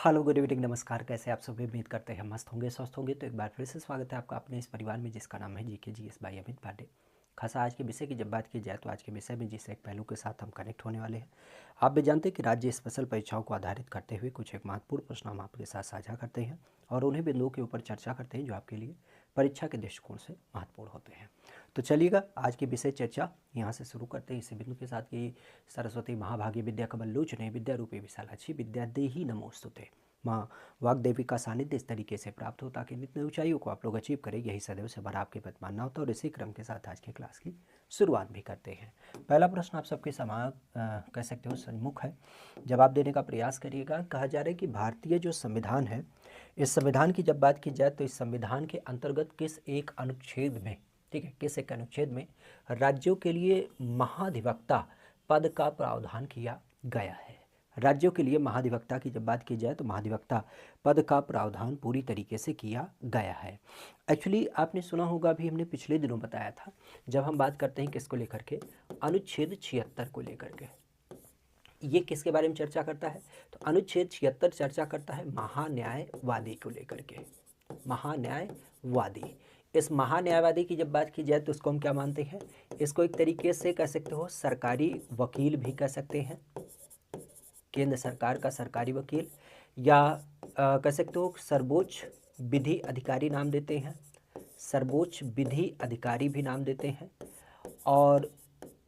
Hello good evening, नमस्कार। कैसे आप सभी? उम्मीद करते हैं मस्त होंगे, स्वस्थ होंगे। तो एक बार फिर से स्वागत है आपका अपने इस परिवार में जिसका नाम है GK GS by Amit Pandey. खासा आज के विषय की जब बात की जाए तो आज के विषय में जिस एक पहलू के साथ हम कनेक्ट होने वाले हैं, आप भी जानते हैं कि राज्य स्पेशल परीक्षाओं को आधारित करते हुए कुछ एक महत्वपूर्ण प्रश्न हम आपके साथ साझा करते हैं और उन्हीं बिंदुओं के ऊपर चर्चा करते हैं जो आपके लिए परीक्षा के दृष्टिकोण से महत्वपूर्ण होते हैं। तो चलिएगा आज की विषय चर्चा यहाँ से शुरू करते हैं इसी बिंदु के साथ कि सरस्वती महाभागी विद्या कमलोचने विद्या रूपी विशालाक्षी विद्या देही नमोस्तुते। माँ वाग्देवी का सानिध्य इस तरीके से प्राप्त हो ताकि नित्य ऊंचाइयों को आप लोग अचीव करें, यही सदैव से भरा आपके प्रति मानना होता है। और इसी क्रम के साथ आज की क्लास की शुरुआत भी करते हैं। पहला प्रश्न आप सबके कह सकते हो सन्मुख है, जवाब देने का प्रयास करिएगा। कहा जा रहा है कि भारतीय जो संविधान है, इस संविधान की जब बात की जाए तो इस संविधान के अंतर्गत किस एक अनुच्छेद में, ठीक है, किस एक अनुच्छेद में राज्यों के लिए महाधिवक्ता पद का प्रावधान किया गया है। राज्यों के लिए महाधिवक्ता की जब बात की जाए तो महाधिवक्ता पद का प्रावधान पूरी तरीके से किया गया है। एक्चुअली आपने सुना होगा, अभी हमने पिछले दिनों बताया था, जब हम बात करते हैं किसको लेकर के, अनुच्छेद 76 को लेकर के, ये किसके बारे में चर्चा करता है? तो अनुच्छेद 76 चर्चा करता है महान्यायवादी को लेकर के। महान्यायवादी, इस महान्यायवादी की जब बात की जाए तो इसको हम क्या मानते हैं? इसको एक तरीके से कह सकते हो सरकारी वकील भी कह सकते हैं, केंद्र सरकार का सरकारी वकील, या कह सकते हो सर्वोच्च विधि अधिकारी नाम देते हैं, सर्वोच्च विधि अधिकारी भी नाम देते हैं। और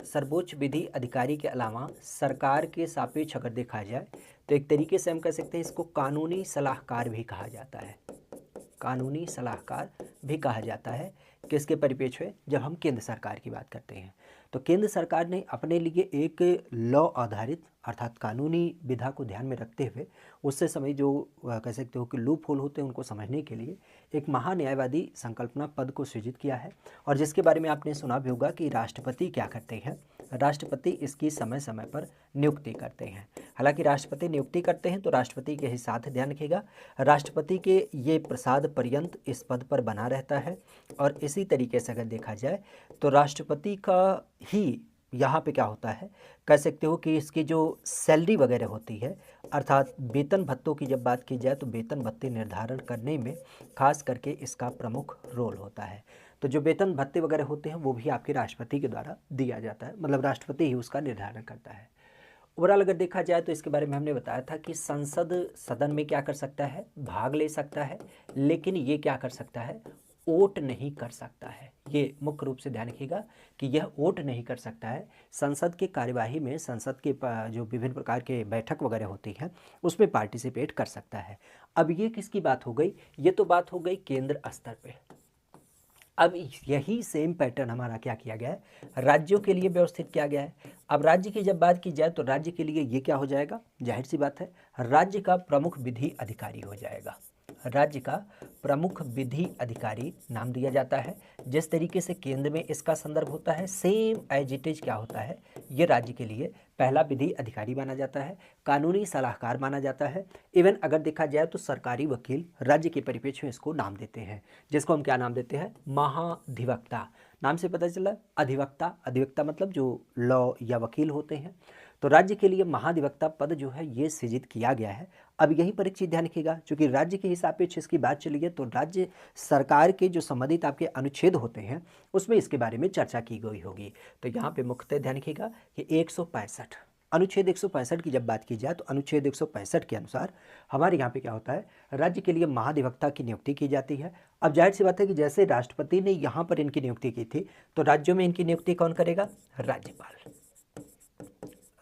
सर्वोच्च विधि अधिकारी के अलावा सरकार के सापेक्ष अगर देखा जाए तो एक तरीके से हम कह सकते हैं इसको कानूनी सलाहकार भी कहा जाता है। कानूनी सलाहकार भी कहा जाता है किसके परिप्रेक्ष्य में? जब हम केंद्र सरकार की बात करते हैं तो केंद्र सरकार ने अपने लिए एक लॉ आधारित अर्थात कानूनी विधा को ध्यान में रखते हुए उससे समय जो कह सकते हो कि लूप होल होते हैं उनको समझने के लिए एक महान्यायवादी संकल्पना पद को सृजित किया है। और जिसके बारे में आपने सुना भी होगा कि राष्ट्रपति क्या करते हैं, राष्ट्रपति इसकी समय समय पर नियुक्ति करते हैं। हालांकि राष्ट्रपति नियुक्ति करते हैं तो राष्ट्रपति के ही साथ ध्यान रखिएगा, राष्ट्रपति के ये प्रसाद पर्यंत इस पद पर बना रहता है। और इसी तरीके से अगर देखा जाए तो राष्ट्रपति का ही यहाँ पे क्या होता है, कह सकते हो कि इसकी जो सैलरी वगैरह होती है अर्थात वेतन भत्तों की जब बात की जाए तो वेतन भत्ते निर्धारण करने में खास करके इसका प्रमुख रोल होता है। तो जो वेतन भत्ते वगैरह होते हैं वो भी आपके राष्ट्रपति के द्वारा दिया जाता है, मतलब राष्ट्रपति ही उसका निर्धारण करता है। ओवरऑल अगर देखा जाए तो इसके बारे में हमने बताया था कि संसद सदन में क्या कर सकता है, भाग ले सकता है, लेकिन ये क्या कर सकता है, वोट नहीं कर सकता है। ये मुख्य रूप से ध्यान रखिएगा कि यह वोट नहीं कर सकता है। संसद के कार्यवाही में संसद के जो विभिन्न प्रकार के बैठक वगैरह होती हैं उसमें पार्टिसिपेट कर सकता है। अब ये किसकी बात हो गई? ये तो बात हो गई केंद्र स्तर पे। अब यही सेम पैटर्न हमारा क्या किया गया है, राज्यों के लिए व्यवस्थित किया गया है। अब राज्य की जब बात की जाए तो राज्य के लिए ये क्या हो जाएगा, जाहिर सी बात है राज्य का प्रमुख विधि अधिकारी हो जाएगा। राज्य का प्रमुख विधि अधिकारी नाम दिया जाता है। जिस तरीके से केंद्र में इसका संदर्भ होता है सेम एज इट इज क्या होता है, ये राज्य के लिए पहला विधि अधिकारी माना जाता है, कानूनी सलाहकार माना जाता है। इवन अगर देखा जाए तो सरकारी वकील राज्य के परिप्रेक्ष्य में इसको नाम देते हैं, जिसको हम क्या नाम देते हैं, महाधिवक्ता। नाम से पता चला अधिवक्ता, अधिवक्ता मतलब जो लॉ या वकील होते हैं। तो राज्य के लिए महाधिवक्ता पद जो है ये सृजित किया गया है। अब यही पर एक चीज ध्यान रखिएगा, क्योंकि राज्य के हिसाब से इसकी बात चली है तो राज्य सरकार के जो संबंधित आपके अनुच्छेद होते हैं उसमें इसके बारे में चर्चा की गई होगी। तो यहाँ पे मुख्यतः ध्यान रखिएगा कि 165 अनुच्छेद 165 की जब बात की जाए तो अनुच्छेद 165 के अनुसार हमारे यहाँ पे क्या होता है, राज्य के लिए महाधिवक्ता की नियुक्ति की जाती है। अब जाहिर सी बात है कि जैसे राष्ट्रपति ने यहाँ पर इनकी नियुक्ति की थी तो राज्यों में इनकी नियुक्ति कौन करेगा, राज्यपाल।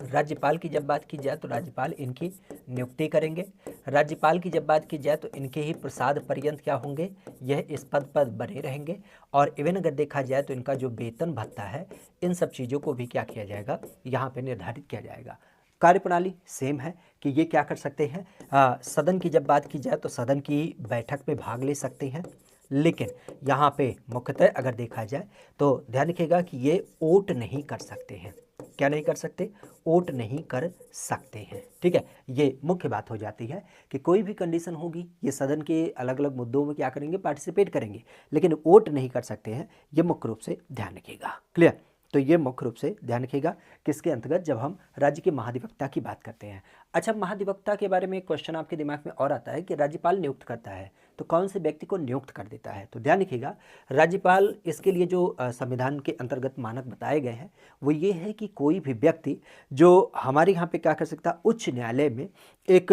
राज्यपाल की जब बात की जाए तो राज्यपाल इनकी नियुक्ति करेंगे। राज्यपाल की जब बात की जाए तो इनके ही प्रसाद पर्यंत क्या होंगे, यह इस पद पर बने रहेंगे। और इवन अगर देखा जाए तो इनका जो वेतन भत्ता है इन सब चीज़ों को भी क्या किया जाएगा, यहाँ पे निर्धारित किया जाएगा। कार्यप्रणाली सेम है कि ये क्या कर सकते हैं, सदन की जब बात की जाए तो सदन की बैठक में भाग ले सकते हैं, लेकिन यहाँ पे मुख्यतः अगर देखा जाए तो ध्यान रखिएगा कि ये वोट नहीं कर सकते हैं। क्या नहीं कर सकते, वोट नहीं कर सकते हैं। ठीक है, ये मुख्य बात हो जाती है कि कोई भी कंडीशन होगी ये सदन के अलग अलग मुद्दों में क्या करेंगे, पार्टिसिपेट करेंगे, लेकिन वोट नहीं कर सकते हैं। ये मुख्य रूप से ध्यान रखिएगा। क्लियर? तो ये मुख्य रूप से ध्यान रखिएगा किसके अंतर्गत, जब हम राज्य के महाधिवक्ता की बात करते हैं। अच्छा, महाधिवक्ता के बारे में एक क्वेश्चन आपके दिमाग में और आता है कि राज्यपाल नियुक्त करता है तो कौन से व्यक्ति को नियुक्त कर देता है। तो ध्यान रखिएगा, राज्यपाल इसके लिए जो संविधान के अंतर्गत मानक बताए गए हैं वो ये है कि कोई भी व्यक्ति जो हमारे यहाँ पे क्या कर सकता है, उच्च न्यायालय में एक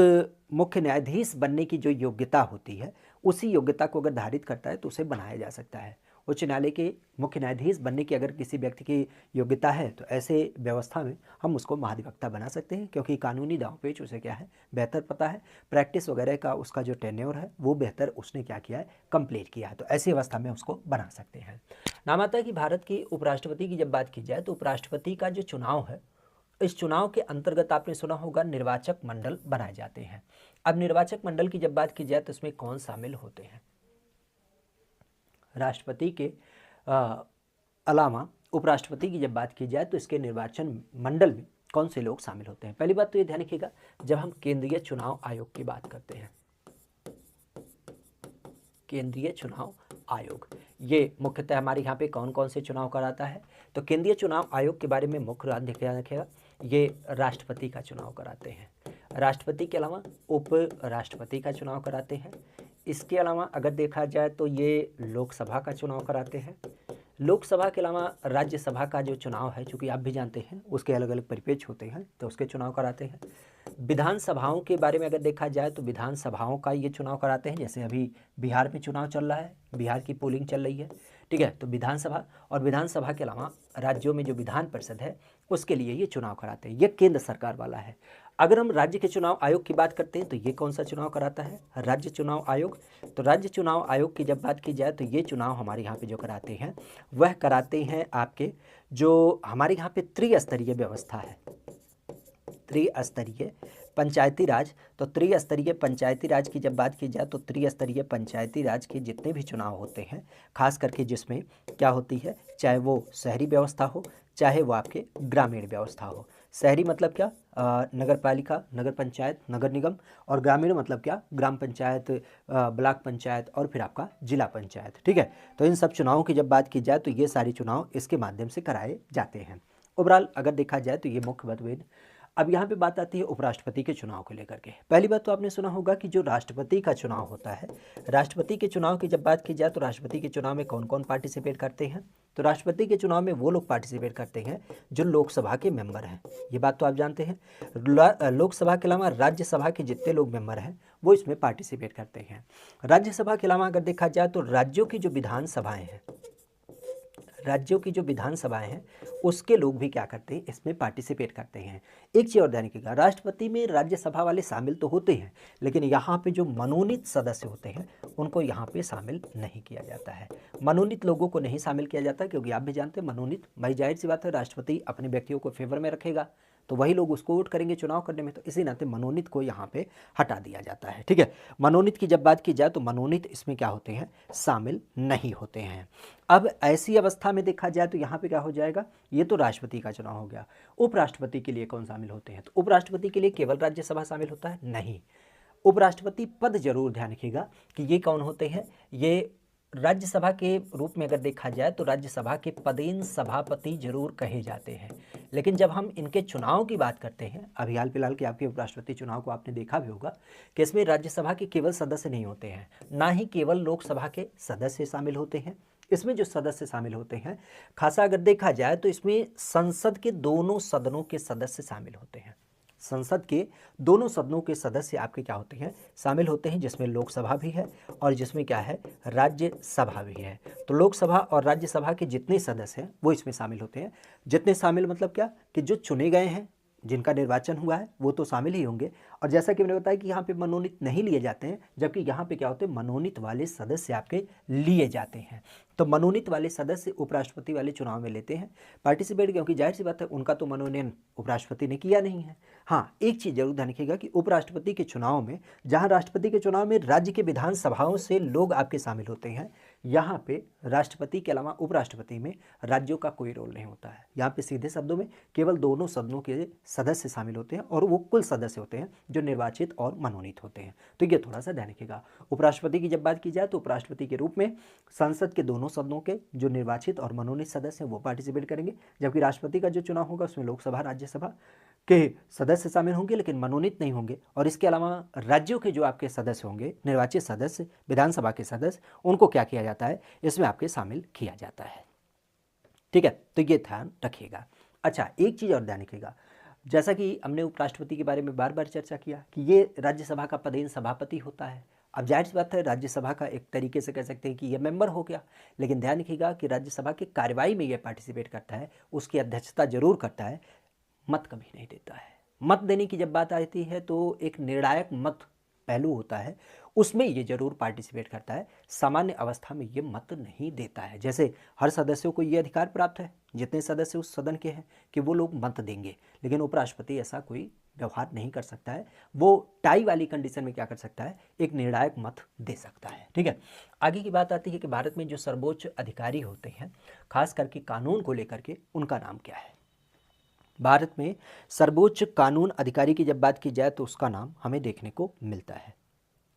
मुख्य न्यायाधीश बनने की जो योग्यता होती है उसी योग्यता को अगर धारित करता है तो उसे बनाया जा सकता है। उच्च न्यायालय के मुख्य न्यायाधीश बनने की अगर किसी व्यक्ति की योग्यता है तो ऐसे व्यवस्था में हम उसको महाधिवक्ता बना सकते हैं, क्योंकि कानूनी दांव पेच उसे क्या है, बेहतर पता है, प्रैक्टिस वगैरह का उसका जो टेन्योर है वो बेहतर उसने क्या किया है, कंप्लीट किया है, तो ऐसी अवस्था में उसको बना सकते हैं। नाम आता है कि भारत की उपराष्ट्रपति की जब बात की जाए तो उपराष्ट्रपति का जो चुनाव है, इस चुनाव के अंतर्गत आपने सुना होगा निर्वाचक मंडल बनाए जाते हैं। अब निर्वाचक मंडल की जब बात की जाए तो इसमें कौन शामिल होते हैं, राष्ट्रपति के अलावा उपराष्ट्रपति की जब बात की जाए तो इसके निर्वाचन मंडल में कौन से लोग शामिल होते हैं। पहली बात तो ये ध्यान रखिएगा, जब हम केंद्रीय चुनाव आयोग की बात करते हैं, केंद्रीय चुनाव आयोग ये मुख्यतः हमारे यहाँ पे कौन कौन से चुनाव कराता है, तो केंद्रीय चुनाव आयोग के बारे में मुख्य ध्यान रखिएगा, ये राष्ट्रपति का चुनाव कराते हैं। राष्ट्रपति के अलावा उप राष्ट्रपति का चुनाव कराते हैं। इसके अलावा अगर देखा जाए तो ये लोकसभा का चुनाव कराते हैं। लोकसभा के अलावा राज्यसभा का जो चुनाव है, चूँकि आप भी जानते हैं उसके अलग अलग परिपेक्ष होते हैं, तो उसके चुनाव कराते हैं। विधानसभाओं के बारे में अगर देखा जाए तो विधानसभाओं का ये चुनाव कराते हैं, जैसे अभी बिहार में चुनाव चल रहा है, बिहार की पोलिंग चल रही है, ठीक है, तो विधानसभा और विधानसभा के अलावा राज्यों में जो विधान परिषद है उसके लिए ये चुनाव कराते हैं। ये केंद्र सरकार वाला है। अगर हम राज्य के चुनाव आयोग की बात करते हैं तो ये कौन सा चुनाव कराता है, राज्य चुनाव आयोग। तो राज्य चुनाव आयोग की जब बात की जाए तो ये चुनाव हमारे यहाँ पे जो कराते हैं वह कराते हैं आपके, जो हमारे यहाँ पे त्रिस्तरीय व्यवस्था है, त्रिस्तरीय पंचायती राज। तो त्रिस्तरीय पंचायती राज की जब बात की जाए तो त्रिस्तरीय पंचायती राज के जितने भी चुनाव होते हैं, खास करके जिसमें क्या होती है, चाहे वो शहरी व्यवस्था हो चाहे वो आपके ग्रामीण व्यवस्था हो। शहरी मतलब क्या, नगर पालिका, नगर पंचायत, नगर निगम, और ग्रामीण मतलब क्या, ग्राम पंचायत, ब्लॉक पंचायत और फिर आपका जिला पंचायत, ठीक है। तो इन सब चुनावों की जब बात की जाए तो ये सारे चुनाव इसके माध्यम से कराए जाते हैं। ओवरऑल अगर देखा जाए तो ये मुख्य मतभेद। अब यहाँ पे बात आती है उपराष्ट्रपति के चुनाव को लेकर के। पहली बात तो आपने सुना होगा कि जो राष्ट्रपति का चुनाव होता है, राष्ट्रपति के चुनाव की जब बात की जाए तो राष्ट्रपति के चुनाव में कौन कौन पार्टिसिपेट करते हैं, तो राष्ट्रपति के चुनाव में वो लोग पार्टिसिपेट करते हैं जो लोकसभा के मेंबर हैं, ये बात तो आप जानते हैं। लोकसभा के अलावा राज्यसभा के जितने लोग मेंबर हैं वो इसमें पार्टिसिपेट करते हैं। राज्यसभा के अलावा अगर देखा जाए तो राज्यों की जो विधानसभाएं हैं, राज्यों की जो विधानसभाएं हैं उसके लोग भी क्या करते हैं, इसमें पार्टिसिपेट करते हैं। एक चीज़ और ध्यान रखिएगा, राष्ट्रपति में राज्यसभा वाले शामिल तो होते हैं लेकिन यहाँ पे जो मनोनीत सदस्य होते हैं उनको यहाँ पे शामिल नहीं किया जाता है। मनोनीत लोगों को नहीं शामिल किया जाता, क्योंकि आप भी जानते हैं मनोनीत, भाई जाहिर सी बात है राष्ट्रपति अपने व्यक्तियों को फेवर में रखेगा तो वही लोग उसको वोट करेंगे चुनाव करने में, तो इसी नाते मनोनीत को यहाँ पे हटा दिया जाता है, ठीक है। मनोनीत की जब बात की जाए तो मनोनीत इसमें क्या होते हैं, शामिल नहीं होते हैं। अब ऐसी अवस्था में देखा जाए तो यहाँ पे क्या हो जाएगा, ये तो राष्ट्रपति का चुनाव हो गया। उपराष्ट्रपति के लिए कौन शामिल होते हैं, तो उपराष्ट्रपति के लिए केवल राज्यसभा शामिल होता है, नहीं, उपराष्ट्रपति पद जरूर ध्यान रखिएगा कि ये कौन होते हैं, ये राज्यसभा के रूप में अगर देखा जाए तो राज्यसभा के पदेन सभापति जरूर कहे जाते हैं, लेकिन जब हम इनके चुनाव की बात करते हैं, अभी हाल फिलहाल के आपके उपराष्ट्रपति चुनाव को आपने देखा भी होगा कि इसमें राज्यसभा के केवल सदस्य नहीं होते हैं, ना ही केवल लोकसभा के सदस्य शामिल होते हैं। इसमें जो सदस्य शामिल होते हैं, खासा अगर देखा जाए तो इसमें संसद के दोनों सदनों के सदस्य शामिल होते हैं। संसद के दोनों सदनों के सदस्य आपके क्या होते हैं, शामिल होते हैं, जिसमें लोकसभा भी है और जिसमें क्या है, राज्यसभा भी है। तो लोकसभा और राज्यसभा के जितने सदस्य हैं वो इसमें शामिल होते हैं। जितने शामिल मतलब क्या, कि जो चुने गए हैं, जिनका निर्वाचन हुआ है वो तो शामिल ही होंगे, और जैसा कि मैंने बताया कि यहाँ पे मनोनीत नहीं लिए जाते हैं, जबकि यहाँ पे क्या होते हैं, मनोनीत वाले सदस्य आपके लिए जाते हैं। तो मनोनीत वाले सदस्य उपराष्ट्रपति वाले चुनाव में लेते हैं पार्टिसिपेट, क्योंकि जाहिर सी बात है उनका तो मनोनयन उपराष्ट्रपति ने किया नहीं है। हाँ, एक चीज़ जरूर ध्यान रखिएगा कि उपराष्ट्रपति के चुनाव में, जहाँ राष्ट्रपति के चुनाव में राज्य के विधानसभाओं से लोग आपके शामिल होते हैं, यहाँ पे राष्ट्रपति के अलावा उपराष्ट्रपति में राज्यों का कोई रोल नहीं होता है। यहाँ पे सीधे शब्दों में केवल दोनों सदनों के सदस्य शामिल होते हैं और वो कुल सदस्य होते हैं जो निर्वाचित और मनोनीत होते हैं। तो ये थोड़ा सा ध्यान रखिएगा। उपराष्ट्रपति की जब बात की जाए तो उपराष्ट्रपति के रूप में संसद के दोनों सदनों के जो निर्वाचित और मनोनीत सदस्य हैं वो पार्टिसिपेट करेंगे, जबकि राष्ट्रपति का जो चुनाव होगा उसमें लोकसभा राज्यसभा के सदस्य शामिल होंगे लेकिन मनोनीत नहीं होंगे। और इसके अलावा राज्यों के जो आपके सदस्य होंगे, निर्वाचित सदस्य, विधानसभा के सदस्य, उनको क्या किया जाता है, इसमें आपके शामिल किया जाता है। ठीक है, तो ये ध्यान रखिएगा। अच्छा, एक चीज़ और ध्यान रखिएगा, जैसा कि हमने उपराष्ट्रपति के बारे में बार बार चर्चा किया कि ये राज्यसभा का पदेन सभापति होता है। अब जाहिर सी बात है राज्यसभा का एक तरीके से कह सकते हैं कि ये मेंबर हो गया, लेकिन ध्यान रखिएगा कि राज्यसभा की कार्यवाही में ये पार्टिसिपेट करता है, उसकी अध्यक्षता जरूर करता है, मत कभी नहीं देता है। मत देने की जब बात आती है तो एक निर्णायक मत पहलू होता है, उसमें ये जरूर पार्टिसिपेट करता है। सामान्य अवस्था में ये मत नहीं देता है। जैसे हर सदस्यों को ये अधिकार प्राप्त है, जितने सदस्य उस सदन के हैं, कि वो लोग मत देंगे, लेकिन उपराष्ट्रपति ऐसा कोई व्यवहार नहीं कर सकता है। वो टाई वाली कंडीशन में क्या कर सकता है, एक निर्णायक मत दे सकता है। ठीक है, आगे की बात आती है कि भारत में जो सर्वोच्च अधिकारी होते हैं, खास करके कानून को लेकर के, उनका नाम क्या है। भारत में सर्वोच्च कानून अधिकारी की जब बात की जाए तो उसका नाम हमें देखने को मिलता है।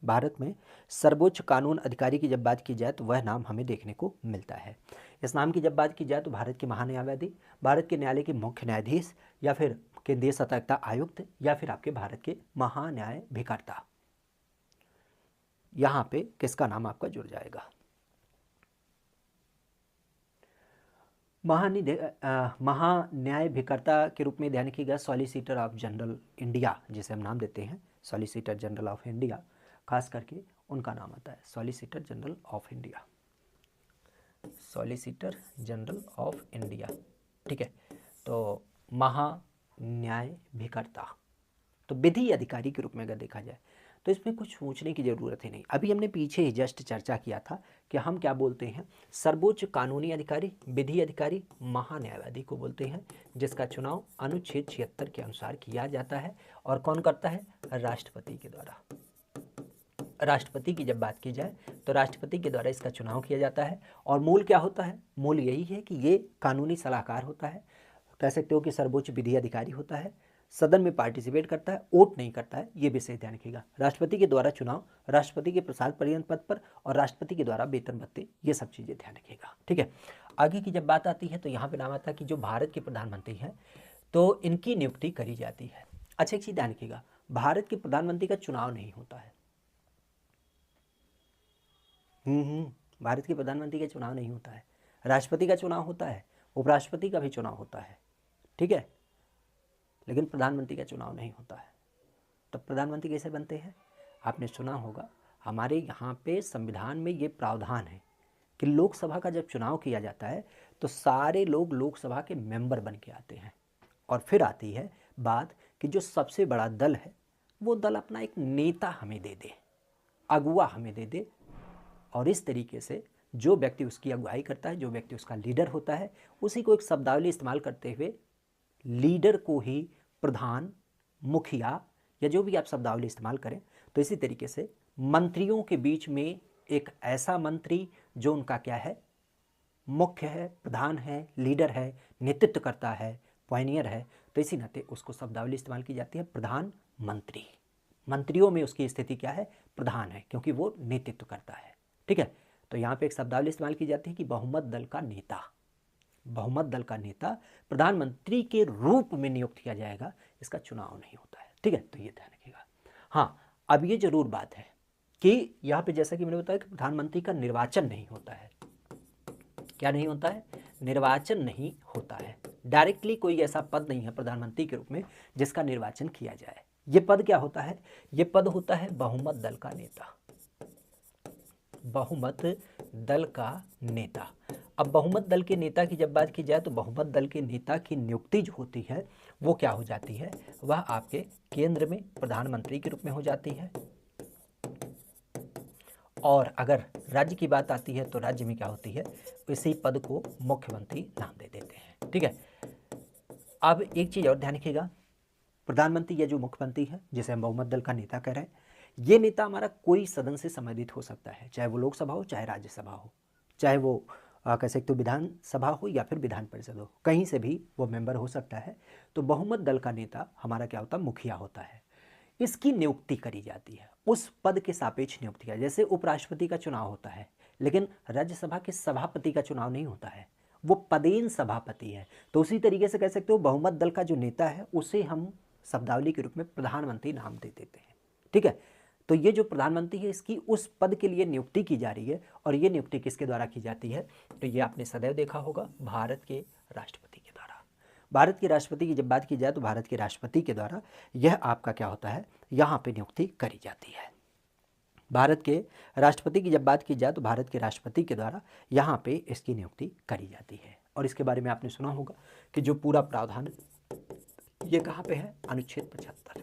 भारत में सर्वोच्च कानून अधिकारी की जब बात की जाए तो वह नाम हमें देखने को मिलता है। इस नाम की जब बात की जाए तो भारत के महान्यायवादी, भारत के न्यायालय के मुख्य न्यायाधीश, या फिर केंद्रीय सतर्कता आयुक्त, या फिर आपके भारत के महान्यायाधिकर्ता, यहाँ पे किसका नाम आपका जुड़ जाएगा। महान्यायाधिकर्ता के रूप में ध्यान रखिएगा सॉलिसिटर ऑफ जनरल इंडिया, जिसे हम नाम देते हैं सॉलिसिटर जनरल ऑफ इंडिया, खास करके उनका नाम आता है solicitor general of India, solicitor general of India. ठीक है, तो महान्यायाधिकर्ता, तो विधि अधिकारी के रूप में अगर देखा जाए तो इसमें कुछ सोचने की ज़रूरत ही नहीं। अभी हमने पीछे ही जस्ट चर्चा किया था कि हम क्या बोलते हैं, सर्वोच्च कानूनी अधिकारी, विधि अधिकारी, महान्यायवादी को बोलते हैं, जिसका चुनाव अनुच्छेद 76 के अनुसार किया जाता है। और कौन करता है, राष्ट्रपति के द्वारा। राष्ट्रपति की जब बात की जाए तो राष्ट्रपति के द्वारा इसका चुनाव किया जाता है। और मूल क्या होता है, मूल यही है कि ये कानूनी सलाहकार होता है, कह सकते हो कि सर्वोच्च विधि अधिकारी होता है, सदन में पार्टिसिपेट करता है, वोट नहीं करता है, ये विषय ध्यान रखिएगा। राष्ट्रपति के द्वारा चुनाव, राष्ट्रपति के प्रसाद पर्यंत पद पर, और राष्ट्रपति के द्वारा वेतन भत्ते, ये सब चीज़ें ध्यान रखिएगा। ठीक है, आगे की जब बात आती है तो यहाँ पे नाम आता है कि जो भारत के प्रधानमंत्री हैं तो इनकी नियुक्ति करी जाती है। अच्छा, एक चीज़ ध्यान रखिएगा, भारत के प्रधानमंत्री का चुनाव नहीं होता है। भारत के प्रधानमंत्री का चुनाव नहीं होता है, राष्ट्रपति का चुनाव होता है, उपराष्ट्रपति का भी चुनाव होता है। ठीक है, लेकिन प्रधानमंत्री का चुनाव नहीं होता है। तो प्रधानमंत्री कैसे बनते हैं, आपने सुना होगा, हमारे यहाँ पे संविधान में ये प्रावधान है कि लोकसभा का जब चुनाव किया जाता है तो सारे लोग लोकसभा के मेंबर बन के आते हैं, और फिर आती है बात कि जो सबसे बड़ा दल है वो दल अपना एक नेता हमें दे दे, अगुवा हमें दे दे, और इस तरीके से जो व्यक्ति उसकी अगुवाई करता है, जो व्यक्ति उसका लीडर होता है, उसी को एक शब्दावली इस्तेमाल करते हुए लीडर को ही प्रधान, मुखिया, या जो भी आप शब्दावली इस्तेमाल करें, तो इसी तरीके से मंत्रियों के बीच में एक ऐसा मंत्री जो उनका क्या है, मुख्य है, प्रधान है, लीडर है, नेतृत्व करता है, पायनियर है, तो इसी नाते उसको शब्दावली इस्तेमाल की जाती है प्रधानमंत्री। मंत्रियों में उसकी स्थिति क्या है, प्रधान है, क्योंकि वो नेतृत्व करता है। ठीक है, तो यहाँ पे एक शब्दावली इस्तेमाल की जाती है कि बहुमत दल का नेता, बहुमत दल का नेता प्रधानमंत्री के रूप में नियुक्त किया जाएगा, इसका चुनाव नहीं होता है। ठीक है, तो ये ध्यान रखिएगा। हाँ, अब ये जरूर बात है कि यहाँ पे जैसा कि मैंने बताया कि प्रधानमंत्री का निर्वाचन नहीं होता है। क्या नहीं होता है, निर्वाचन नहीं होता है। डायरेक्टली कोई ऐसा पद नहीं है प्रधानमंत्री के रूप में जिसका निर्वाचन किया जाए। ये पद क्या होता है, ये पद होता है बहुमत दल का नेता, बहुमत दल का नेता। अब बहुमत दल के नेता की जब बात की जाए तो बहुमत दल के नेता की नियुक्ति जो होती है वो क्या हो जाती है, वह आपके केंद्र में प्रधानमंत्री के रूप में हो जाती है, और अगर राज्य की बात आती है तो राज्य में क्या होती है, इसी पद को मुख्यमंत्री नाम दे देते हैं। ठीक है, अब एक चीज़ और ध्यान रखिएगा, प्रधानमंत्री या जो मुख्यमंत्री है, जिसे हम बहुमत दल का नेता कह रहे हैं, ये नेता हमारा कोई सदन से संबंधित हो सकता है, चाहे वो लोकसभा हो चाहे राज्यसभा हो। चाहे वो कह सकते हो विधानसभा हो या फिर विधान परिषद हो, कहीं से भी वो मेंबर हो सकता है। तो बहुमत दल का नेता हमारा क्या होता है, मुखिया होता है। इसकी नियुक्ति करी जाती है, उस पद के सापेक्ष नियुक्ति है। जैसे उपराष्ट्रपति का चुनाव होता है, लेकिन राज्यसभा के सभापति का चुनाव नहीं होता है, वो पदेन सभापति है। तो उसी तरीके से कह सकते हो बहुमत दल का जो नेता है उसे हम शब्दावली के रूप में प्रधानमंत्री नाम दे देते हैं। ठीक है, तो ये जो प्रधानमंत्री है इसकी उस पद के लिए नियुक्ति की जा रही है, और ये नियुक्ति किसके द्वारा की जाती है, तो ये आपने सदैव देखा होगा, भारत के राष्ट्रपति के द्वारा। भारत के राष्ट्रपति की जब बात की जाए तो भारत के राष्ट्रपति के द्वारा यह आपका क्या होता है, यहाँ पे नियुक्ति करी जाती है। भारत के राष्ट्रपति की जब बात की जाए तो भारत के राष्ट्रपति के द्वारा यहाँ पे इसकी नियुक्ति करी जाती है। और इसके बारे में आपने सुना होगा कि जो पूरा प्रावधान ये कहाँ पे है, अनुच्छेद 75।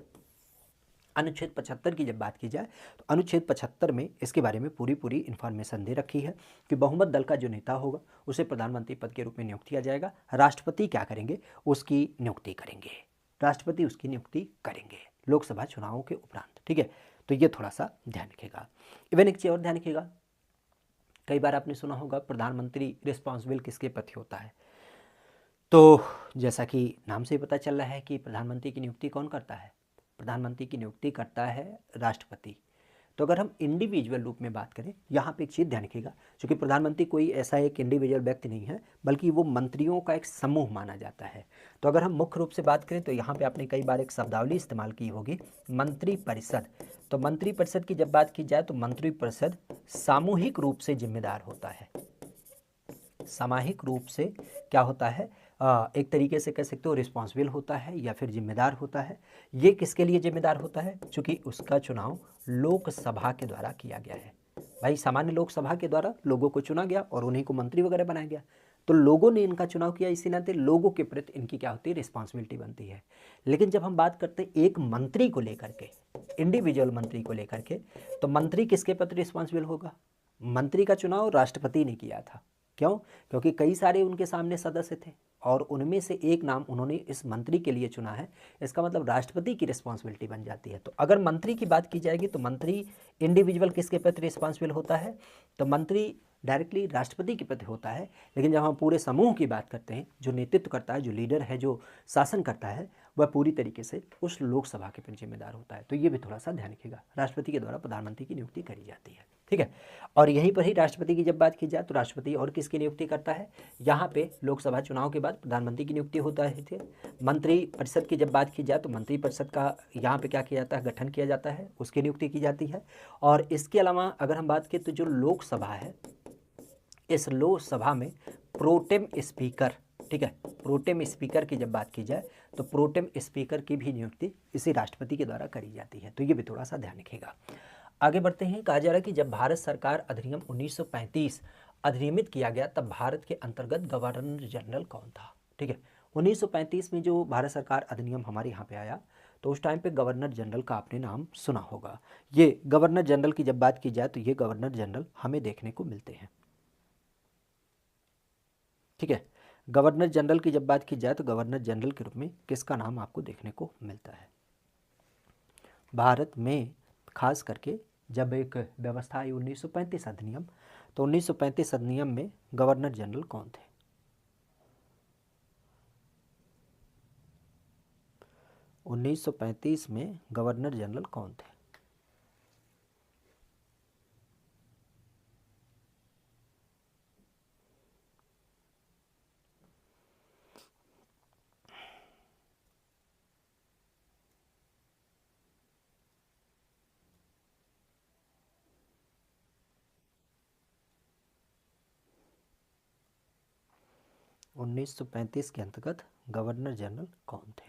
अनुच्छेद 75 की जब बात की जाए तो अनुच्छेद 75 में इसके बारे में पूरी इन्फॉर्मेशन दे रखी है कि बहुमत दल का जो नेता होगा उसे प्रधानमंत्री पद के रूप में नियुक्त किया जाएगा। राष्ट्रपति क्या करेंगे, उसकी नियुक्ति करेंगे, राष्ट्रपति उसकी नियुक्ति करेंगे लोकसभा चुनावों के उपरांत। ठीक है, तो ये थोड़ा सा ध्यान रखिएगा। इवन एक चीज़ और ध्यान रखिएगा, कई बार आपने सुना होगा प्रधानमंत्री रिस्पॉन्सिबल किसके प्रति होता है। तो जैसा कि नाम से पता चल रहा है कि प्रधानमंत्री की नियुक्ति कौन करता है, प्रधानमंत्री की नियुक्ति करता है राष्ट्रपति। तो अगर हम इंडिविजुअल रूप में बात करें, यहाँ पे एक चीज़ ध्यान रखिएगा, क्योंकि प्रधानमंत्री कोई ऐसा एक इंडिविजुअल व्यक्ति नहीं है, बल्कि वो मंत्रियों का एक समूह माना जाता है। तो अगर हम मुख्य रूप से बात करें तो यहाँ पे आपने कई बार एक शब्दावली इस्तेमाल की होगी, मंत्रिपरिषद। तो मंत्रिपरिषद की जब बात की जाए तो मंत्रिपरिषद सामूहिक रूप से जिम्मेदार होता है, सामूहिक रूप से क्या होता है, एक तरीके से कह सकते हो रिस्पॉन्सिबल होता है या फिर जिम्मेदार होता है। ये किसके लिए जिम्मेदार होता है, क्योंकि उसका चुनाव लोकसभा के द्वारा किया गया है। भाई सामान्य लोकसभा के द्वारा लोगों को चुना गया और उन्हीं को मंत्री वगैरह बनाया गया, तो लोगों ने इनका चुनाव किया, इसी नाते लोगों के प्रति इनकी क्या होती है, रिस्पॉन्सिबिलिटी बनती है। लेकिन जब हम बात करते हैं एक मंत्री को लेकर के, इंडिविजुअल मंत्री को लेकर के, तो मंत्री किसके प्रति रिस्पॉन्सिबल होगा, मंत्री का चुनाव राष्ट्रपति ने किया था। क्यों, क्योंकि कई सारे उनके सामने सदस्य थे और उनमें से एक नाम उन्होंने इस मंत्री के लिए चुना है, इसका मतलब राष्ट्रपति की रिस्पॉन्सिबिलिटी बन जाती है। तो अगर मंत्री की बात की जाएगी तो मंत्री इंडिविजुअल किसके प्रति रिस्पॉन्सिबल होता है, तो मंत्री डायरेक्टली राष्ट्रपति के प्रति होता है। लेकिन जब हम पूरे समूह की बात करते हैं, जो नेतृत्व करता है, जो लीडर है, जो शासन करता है, वह पूरी तरीके से उस लोकसभा के प्रति जिम्मेदार होता है। तो ये भी थोड़ा सा ध्यान रखिएगा, राष्ट्रपति के द्वारा प्रधानमंत्री की नियुक्ति करी जाती है। ठीक है, और यहीं पर ही राष्ट्रपति की जब बात की जाए तो राष्ट्रपति और किसकी नियुक्ति करता है, यहाँ पे लोकसभा चुनाव के बाद प्रधानमंत्री की नियुक्ति होता है। मंत्री परिषद की जब बात की जाए तो मंत्री परिषद का यहाँ पे क्या किया जाता है, गठन किया जाता है, उसकी नियुक्ति की जाती है। और इसके अलावा अगर हम बात करें तो जो लोकसभा है, इस लोकसभा में प्रोटेम स्पीकर, ठीक है, प्रोटेम स्पीकर की जब बात की जाए तो प्रोटेम स्पीकर की भी नियुक्ति इसी राष्ट्रपति के द्वारा करी जाती है। तो ये भी थोड़ा सा ध्यान रखिएगा। आगे बढ़ते हैं। कहा जा रहा है कि जब भारत सरकार अधिनियम 1935 अधिनियमित किया गया तब भारत के अंतर्गत गवर्नर जनरल कौन था। ठीक है, 1935 में जो भारत सरकार अधिनियम हमारे यहाँ पे आया तो उस टाइम पे गवर्नर जनरल का आपने नाम सुना होगा। ये गवर्नर जनरल की जब बात की जाए तो ये गवर्नर जनरल हमें देखने को मिलते हैं। ठीक है, गवर्नर जनरल की जब बात की जाए तो गवर्नर जनरल के रूप में किसका नाम आपको देखने को मिलता है। भारत में खास करके जब एक व्यवस्था आई 1935 अधिनियम, तो 1935 अधिनियम में गवर्नर जनरल कौन थे। 1935 में गवर्नर जनरल कौन थे। उन्नीस सौ 1935 के अंतर्गत गवर्नर जनरल कौन थे।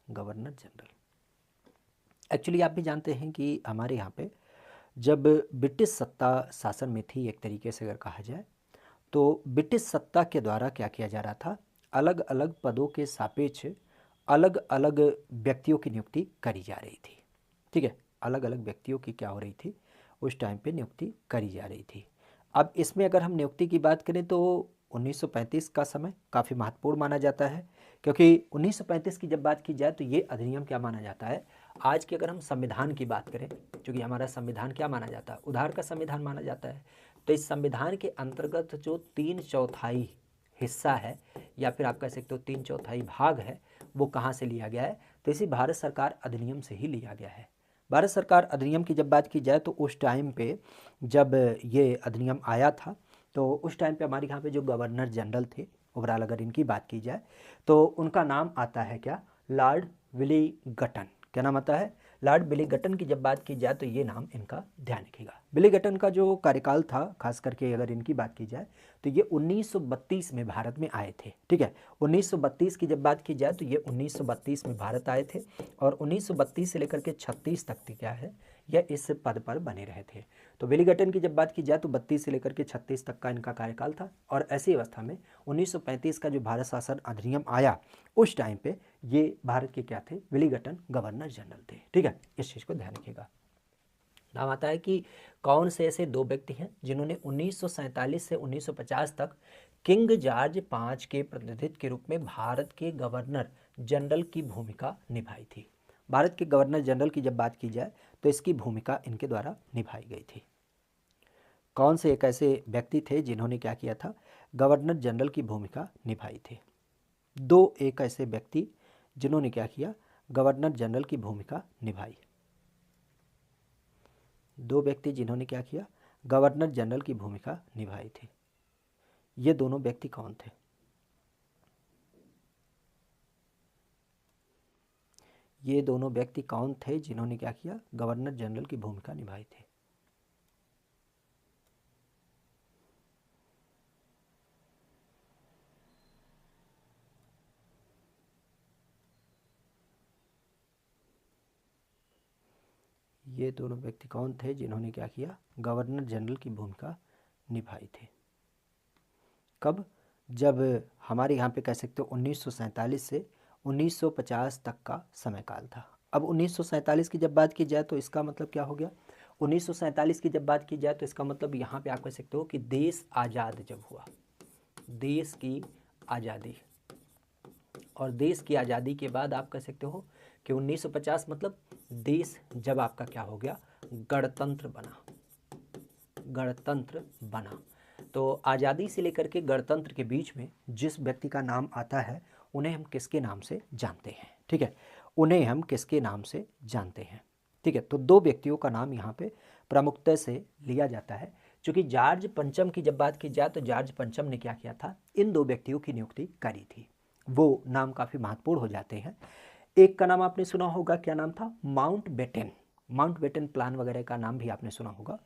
Governor general. एक्चुअली आप भी जानते हैं कि हमारे यहाँ पे जब ब्रिटिश सत्ता शासन में थी, एक तरीके से अगर कहा जाए तो ब्रिटिश सत्ता के द्वारा क्या किया जा रहा था, अलग अलग पदों के सापेक्ष अलग अलग व्यक्तियों की नियुक्ति करी जा रही थी। ठीक है, अलग अलग व्यक्तियों की क्या हो रही थी, उस टाइम पे नियुक्ति करी जा रही थी। अब इसमें अगर हम नियुक्ति की बात करें तो 1935 का समय काफ़ी महत्वपूर्ण माना जाता है, क्योंकि 1935 की जब बात की जाए तो ये अधिनियम क्या माना जाता है, आज की अगर हम संविधान की बात करें, क्योंकि हमारा संविधान क्या माना जाता है, उधार का संविधान माना जाता है, तो इस संविधान के अंतर्गत जो 3/4 हिस्सा है या फिर आप कह सकते हो 3/4 भाग है, वो कहाँ से लिया गया है, तो इसी भारत सरकार अधिनियम से ही लिया गया है। भारत सरकार अधिनियम की जब बात की जाए तो उस टाइम पे जब ये अधिनियम आया था तो उस टाइम पे हमारे यहाँ पे जो गवर्नर जनरल थे ओवरऑल अगर इनकी बात की जाए तो उनका नाम आता है क्या, लॉर्ड विलिंगटन। क्या नाम आता है, लॉर्ड विलिंगटन की जब बात की जाए तो ये नाम इनका ध्यान रखिएगा। विलिंगटन का जो कार्यकाल था खास करके अगर इनकी बात की जाए तो ये 1932 में भारत में आए थे। ठीक है, 1932 की जब बात की जाए तो ये 1932 में भारत आए थे और 1932 से लेकर के 36 तक क्या है, यह इस पद पर बने रहे थे। तो विलिंगटन की जब बात की जाए तो 32 से लेकर के 36 तक का इनका कार्यकाल था और ऐसी अवस्था में 1935 का जो भारत शासन अधिनियम आया उस टाइम पे ये भारत के क्या थे, विलिंगटन गवर्नर जनरल थे। ठीक है, इस चीज़ को ध्यान रखिएगा। नाम आता है कि कौन से ऐसे 2 व्यक्ति हैं जिन्होंने 1947 से 1950 तक किंग जॉर्ज 5 के प्रतिनिधित्व के रूप में भारत के गवर्नर जनरल की भूमिका निभाई थी। भारत के गवर्नर जनरल की जब बात की जाए तो इसकी भूमिका इनके द्वारा निभाई गई थी। कौन से एक ऐसे व्यक्ति थे जिन्होंने क्या किया था, गवर्नर जनरल की भूमिका निभाई थी। 2 एक ऐसे व्यक्ति जिन्होंने क्या किया, गवर्नर जनरल की भूमिका निभाई। 2 व्यक्ति जिन्होंने क्या किया, गवर्नर जनरल की भूमिका निभाई थी। ये दोनों व्यक्ति कौन थे, ये दोनों व्यक्ति कौन थे जिन्होंने क्या किया, गवर्नर जनरल की भूमिका निभाई थी। ये दोनों व्यक्ति कौन थे जिन्होंने क्या किया, गवर्नर जनरल की भूमिका निभाई थी। कब, जब हमारे यहाँ पे कह सकते हो 1947 से 1950 तक का समय काल था। अब 1947 की जब बात की जाए तो इसका मतलब क्या हो गया, 1947 की जब बात की जाए तो इसका मतलब यहाँ पे आप कह सकते हो कि देश आज़ाद जब हुआ, देश की आज़ादी, और देश की आज़ादी के बाद आप कह सकते हो कि 1950 मतलब देश जब आपका क्या हो गया, गणतंत्र बना, गणतंत्र बना। तो आज़ादी से लेकर के गणतंत्र के बीच में जिस व्यक्ति का नाम आता है उन्हें हम किसके नाम से जानते हैं। ठीक है, उन्हें हम किसके नाम से जानते हैं। ठीक है, तो 2 व्यक्तियों का नाम यहाँ पे प्रमुखता से लिया जाता है। क्योंकि जॉर्ज पंचम की जब बात की जाए तो जॉर्ज पंचम ने क्या किया था, इन 2 व्यक्तियों की नियुक्ति करी थी। वो नाम काफ़ी महत्वपूर्ण हो जाते हैं। एक का नाम आपने सुना होगा, क्या नाम था, माउंटबेटन, माउंटबेटन प्लान वगैरह का नाम भी आपने सुना होगा।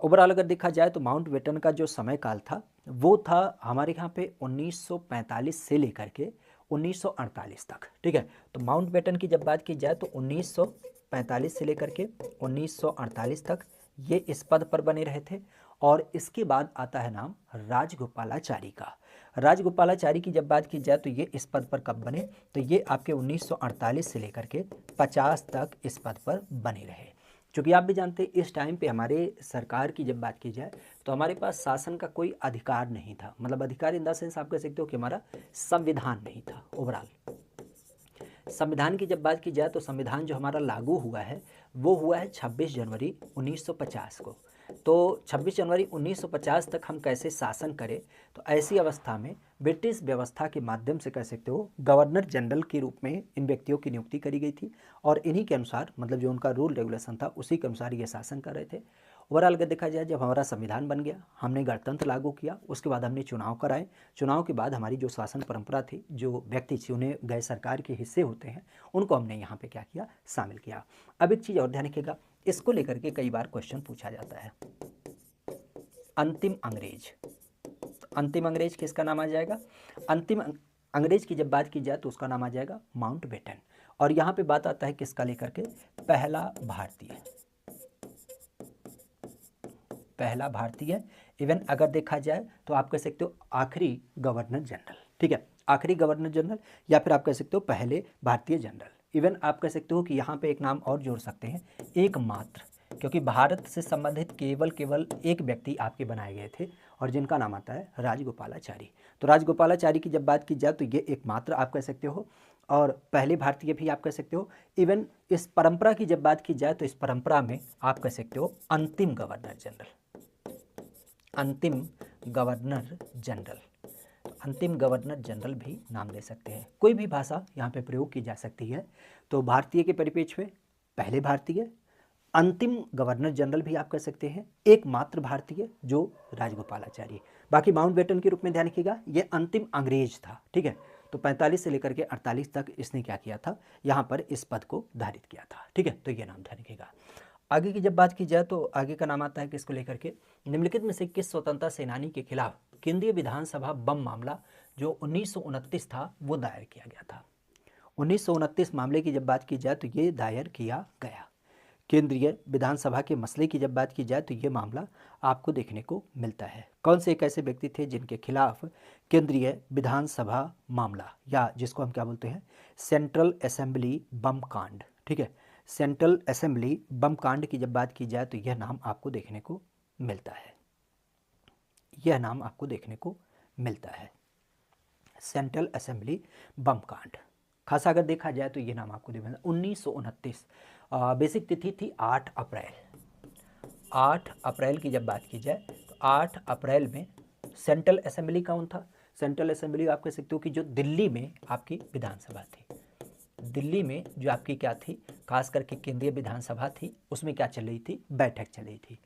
ओवरऑल अगर देखा जाए तो माउंटबेटन का जो समय काल था वो था हमारे यहाँ पे 1945 से लेकर के 1948 तक। ठीक है, तो माउंटबेटन की जब बात की जाए तो 1945 से लेकर के 1948 तक ये इस पद पर बने रहे थे। और इसके बाद आता है नाम राजगोपालाचारी का। राजगोपालाचारी की जब बात की जाए तो ये इस पद पर कब बने, तो ये आपके 1948 से लेकर के 50 तक इस पद पर बने रहे। क्योंकि आप भी जानते हैं इस टाइम पे हमारे सरकार की जब बात की जाए तो हमारे पास शासन का कोई अधिकार नहीं था, मतलब अधिकार इन द सेंस आप कह सकते हो कि हमारा संविधान नहीं था। ओवरऑल संविधान की जब बात की जाए तो संविधान जो हमारा लागू हुआ है वो हुआ है 26 जनवरी 1950 को। तो 26 जनवरी 1950 तक हम कैसे शासन करें, तो ऐसी अवस्था में ब्रिटिश व्यवस्था के माध्यम से कह सकते हो गवर्नर जनरल के रूप में इन व्यक्तियों की नियुक्ति करी गई थी और इन्हीं के अनुसार मतलब जो उनका रूल रेगुलेशन था उसी के अनुसार ये शासन कर रहे थे। ओवरऑल अगर देखा जाए जब हमारा संविधान बन गया, हमने गणतंत्र लागू किया, उसके बाद हमने चुनाव कराए, चुनाव के बाद हमारी जो शासन परंपरा थी, जो व्यक्ति चुने गए सरकार के हिस्से होते हैं उनको हमने यहाँ पे क्या किया, शामिल किया। अब एक चीज़ और ध्यान रखिएगा, इसको लेकर के कई बार क्वेश्चन पूछा जाता है, अंतिम अंग्रेज। तो अंतिम अंग्रेज किसका नाम आ जाएगा, अंतिम अंग्रेज की जब बात की जाए तो उसका नाम आ जाएगा माउंटबेटन। और यहाँ पे बात आता है किसका लेकर के, पहला भारतीय, पहला भारतीय। इवन अगर देखा जाए तो आप कह सकते हो आखिरी गवर्नर जनरल। ठीक है, आखिरी गवर्नर जनरल या फिर आप कह सकते हो पहले भारतीय जनरल। इवन आप कह सकते हो कि यहाँ पे एक नाम और जोड़ सकते हैं, एकमात्र, क्योंकि भारत से संबंधित केवल एक व्यक्ति आपके बनाए गए थे और जिनका नाम आता है राजगोपालाचारी। तो राजगोपालाचारी की जब बात की जाए तो ये एकमात्र आप कह सकते हो और पहले भारतीय भी आप कह सकते हो। इवन इस परंपरा की जब बात की जाए तो इस परंपरा में आप कह सकते हो अंतिम गवर्नर जनरल भी नाम ले सकते हैं। कोई भी भाषा यहाँ पे प्रयोग की जा सकती है। तो भारतीय के परिप्रेक्ष्य में पहले भारतीय, अंतिम गवर्नर जनरल भी आप कह सकते हैं, एकमात्र भारतीय जो राजगोपालाचारी। बाकी माउंटबेटन के रूप में ध्यान रखिएगा, ये अंतिम अंग्रेज था, ठीक है। तो 45 से लेकर के 48 तक इसने क्या किया था, यहाँ पर इस पद को धारित किया था, ठीक है। तो ये नाम ध्यान रखिएगा। आगे की जब बात की जाए तो आगे का नाम आता है किसको लेकर के, निम्नलिखित में से किस स्वतंत्रता सेनानी के खिलाफ केंद्रीय विधानसभा बम मामला जो 1929 था वो दायर किया गया था। 1929 मामले की जब बात की जाए तो ये दायर किया गया। केंद्रीय विधानसभा के मसले की जब बात की जाए तो ये मामला आपको देखने को मिलता है। कौन से एक ऐसे व्यक्ति थे जिनके खिलाफ केंद्रीय विधानसभा मामला, या जिसको हम क्या बोलते हैं, सेंट्रल असेंबली बम कांड, ठीक है। सेंट्रल असेंबली बम कांड की जब बात की जाए तो यह नाम आपको देखने को मिलता है, यह नाम आपको देखने को मिलता है, सेंट्रल असेंबली बम कांड। खासा अगर देखा जाए तो ये नाम आपको देखना 1929। बेसिक तिथि थी 8 अप्रैल। 8 अप्रैल की जब बात की जाए तो 8 अप्रैल में सेंट्रल असेंबली कौन था, सेंट्रल असेंबली आप कह सकते हो कि जो दिल्ली में आपकी विधानसभा थी, दिल्ली में जो आपकी क्या थी, खास करके केंद्रीय विधानसभा थी, उसमें क्या चल रही थी, बैठक चल रही थी।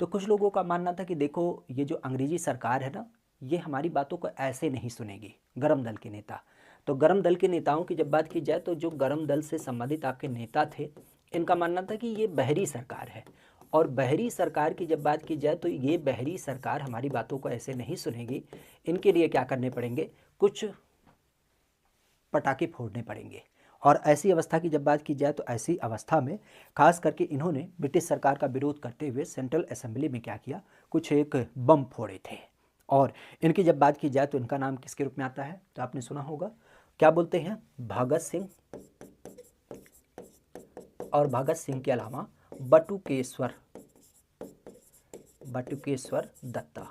तो कुछ लोगों का मानना था कि देखो ये जो अंग्रेजी सरकार है ना, ये हमारी बातों को ऐसे नहीं सुनेगी, गरम दल के नेता। तो गरम दल के नेताओं की जब बात की जाए तो जो गरम दल से संबंधित आपके नेता थे, इनका मानना था कि ये बहरी सरकार है, और बहरी सरकार की जब बात की जाए तो ये बहरी सरकार हमारी बातों को ऐसे नहीं सुनेगी, इनके लिए क्या करने पड़ेंगे, कुछ पटाखे फोड़ने पड़ेंगे। और ऐसी अवस्था की जब बात की जाए तो ऐसी अवस्था में खास करके इन्होंने ब्रिटिश सरकार का विरोध करते हुए सेंट्रल असेंबली में क्या किया, कुछ एक बम फोड़े थे। और इनकी जब बात की जाए तो इनका नाम किसके रूप में आता है, तो आपने सुना होगा, क्या बोलते हैं, भगत सिंह, और भगत सिंह के अलावा बटुकेश्वर दत्ता।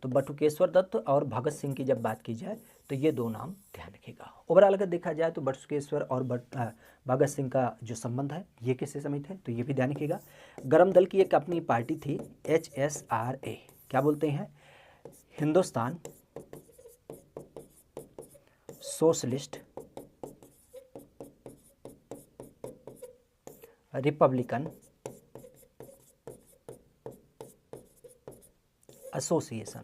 तो बटुकेश्वर दत्त और भगत सिंह की जब बात की जाए तो ये दो नाम ध्यान रखिएगा। ओवरऑल अगर देखा जाए तो बटुकेश्वर और भगत सिंह का जो संबंध है ये किससे संबंधित है, तो ये भी ध्यान रखिएगा। गरम दल की एक अपनी पार्टी थी HSRA, क्या बोलते हैं, हिंदुस्तान सोशलिस्ट रिपब्लिकन एसोसिएशन।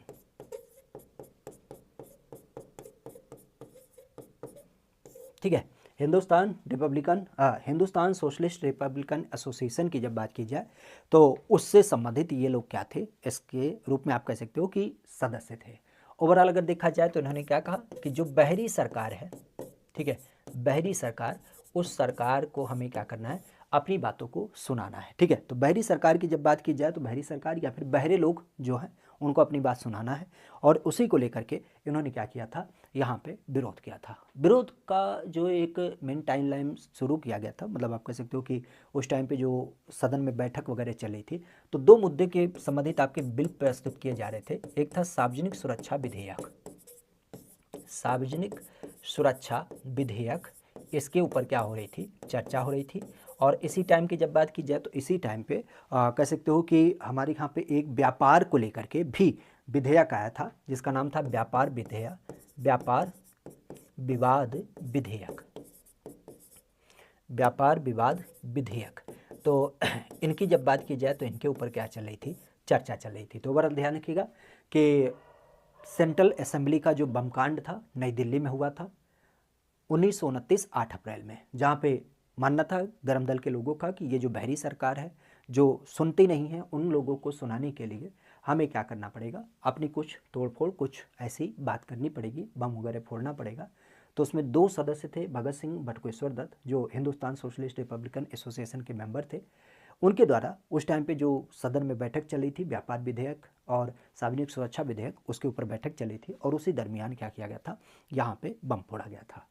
ठीक है, हिंदुस्तान सोशलिस्ट रिपब्लिकन एसोसिएशन की जब बात की जाए तो उससे संबंधित ये लोग क्या थे, इसके रूप में आप कह सकते हो कि सदस्य थे। ओवरऑल अगर देखा जाए तो इन्होंने क्या कहा कि जो बहरी सरकार है, ठीक है, बहरी सरकार, उस सरकार को हमें क्या करना है, अपनी बातों को सुनाना है, ठीक है। तो बहरी सरकार की जब बात की जाए तो बहरी सरकार या फिर बहरे लोग जो हैं उनको अपनी बात सुनाना है, और उसी को लेकर के इन्होंने क्या किया था, यहाँ पे विरोध किया था। विरोध का जो एक मेन टाइम लाइन शुरू किया गया था, मतलब आप कह सकते हो कि उस टाइम पे जो सदन में बैठक वगैरह चल रही थी तो दो मुद्दे के संबंधित आपके बिल प्रस्तुत किए जा रहे थे। एक था सार्वजनिक सुरक्षा विधेयक, सार्वजनिक सुरक्षा विधेयक, इसके ऊपर क्या हो रही थी, चर्चा हो रही थी। और इसी टाइम की जब बात की जाए तो इसी टाइम पे कह सकते हो कि हमारे यहाँ पे एक व्यापार को लेकर के भी विधेयक आया था जिसका नाम था व्यापार विवाद विधेयक, व्यापार विवाद विधेयक। तो इनकी जब बात की जाए तो इनके ऊपर क्या चल रही थी, चर्चा चल रही थी। तो ओवरऑल ध्यान रखिएगा कि सेंट्रल असेंबली का जो बमकांड था नई दिल्ली में हुआ था 1929 8 अप्रैल में, जहाँ पे मानना था गरम दल के लोगों का कि ये जो बहरी सरकार है जो सुनती नहीं है, उन लोगों को सुनाने के लिए हमें क्या करना पड़ेगा, अपनी कुछ तोड़फोड़, कुछ ऐसी बात करनी पड़ेगी, बम वगैरह फोड़ना पड़ेगा। तो उसमें दो सदस्य थे, भगत सिंह, बटुकेश्वर दत्त, जो हिंदुस्तान सोशलिस्ट रिपब्लिकन एसोसिएशन के मेंबर थे। उनके द्वारा उस टाइम पे जो सदन में बैठक चली थी, व्यापार विधेयक और सार्वजनिक सुरक्षा विधेयक, उसके ऊपर बैठक चली थी, और उसी दरमियान क्या किया गया था, यहाँ पे बम फोड़ा गया था।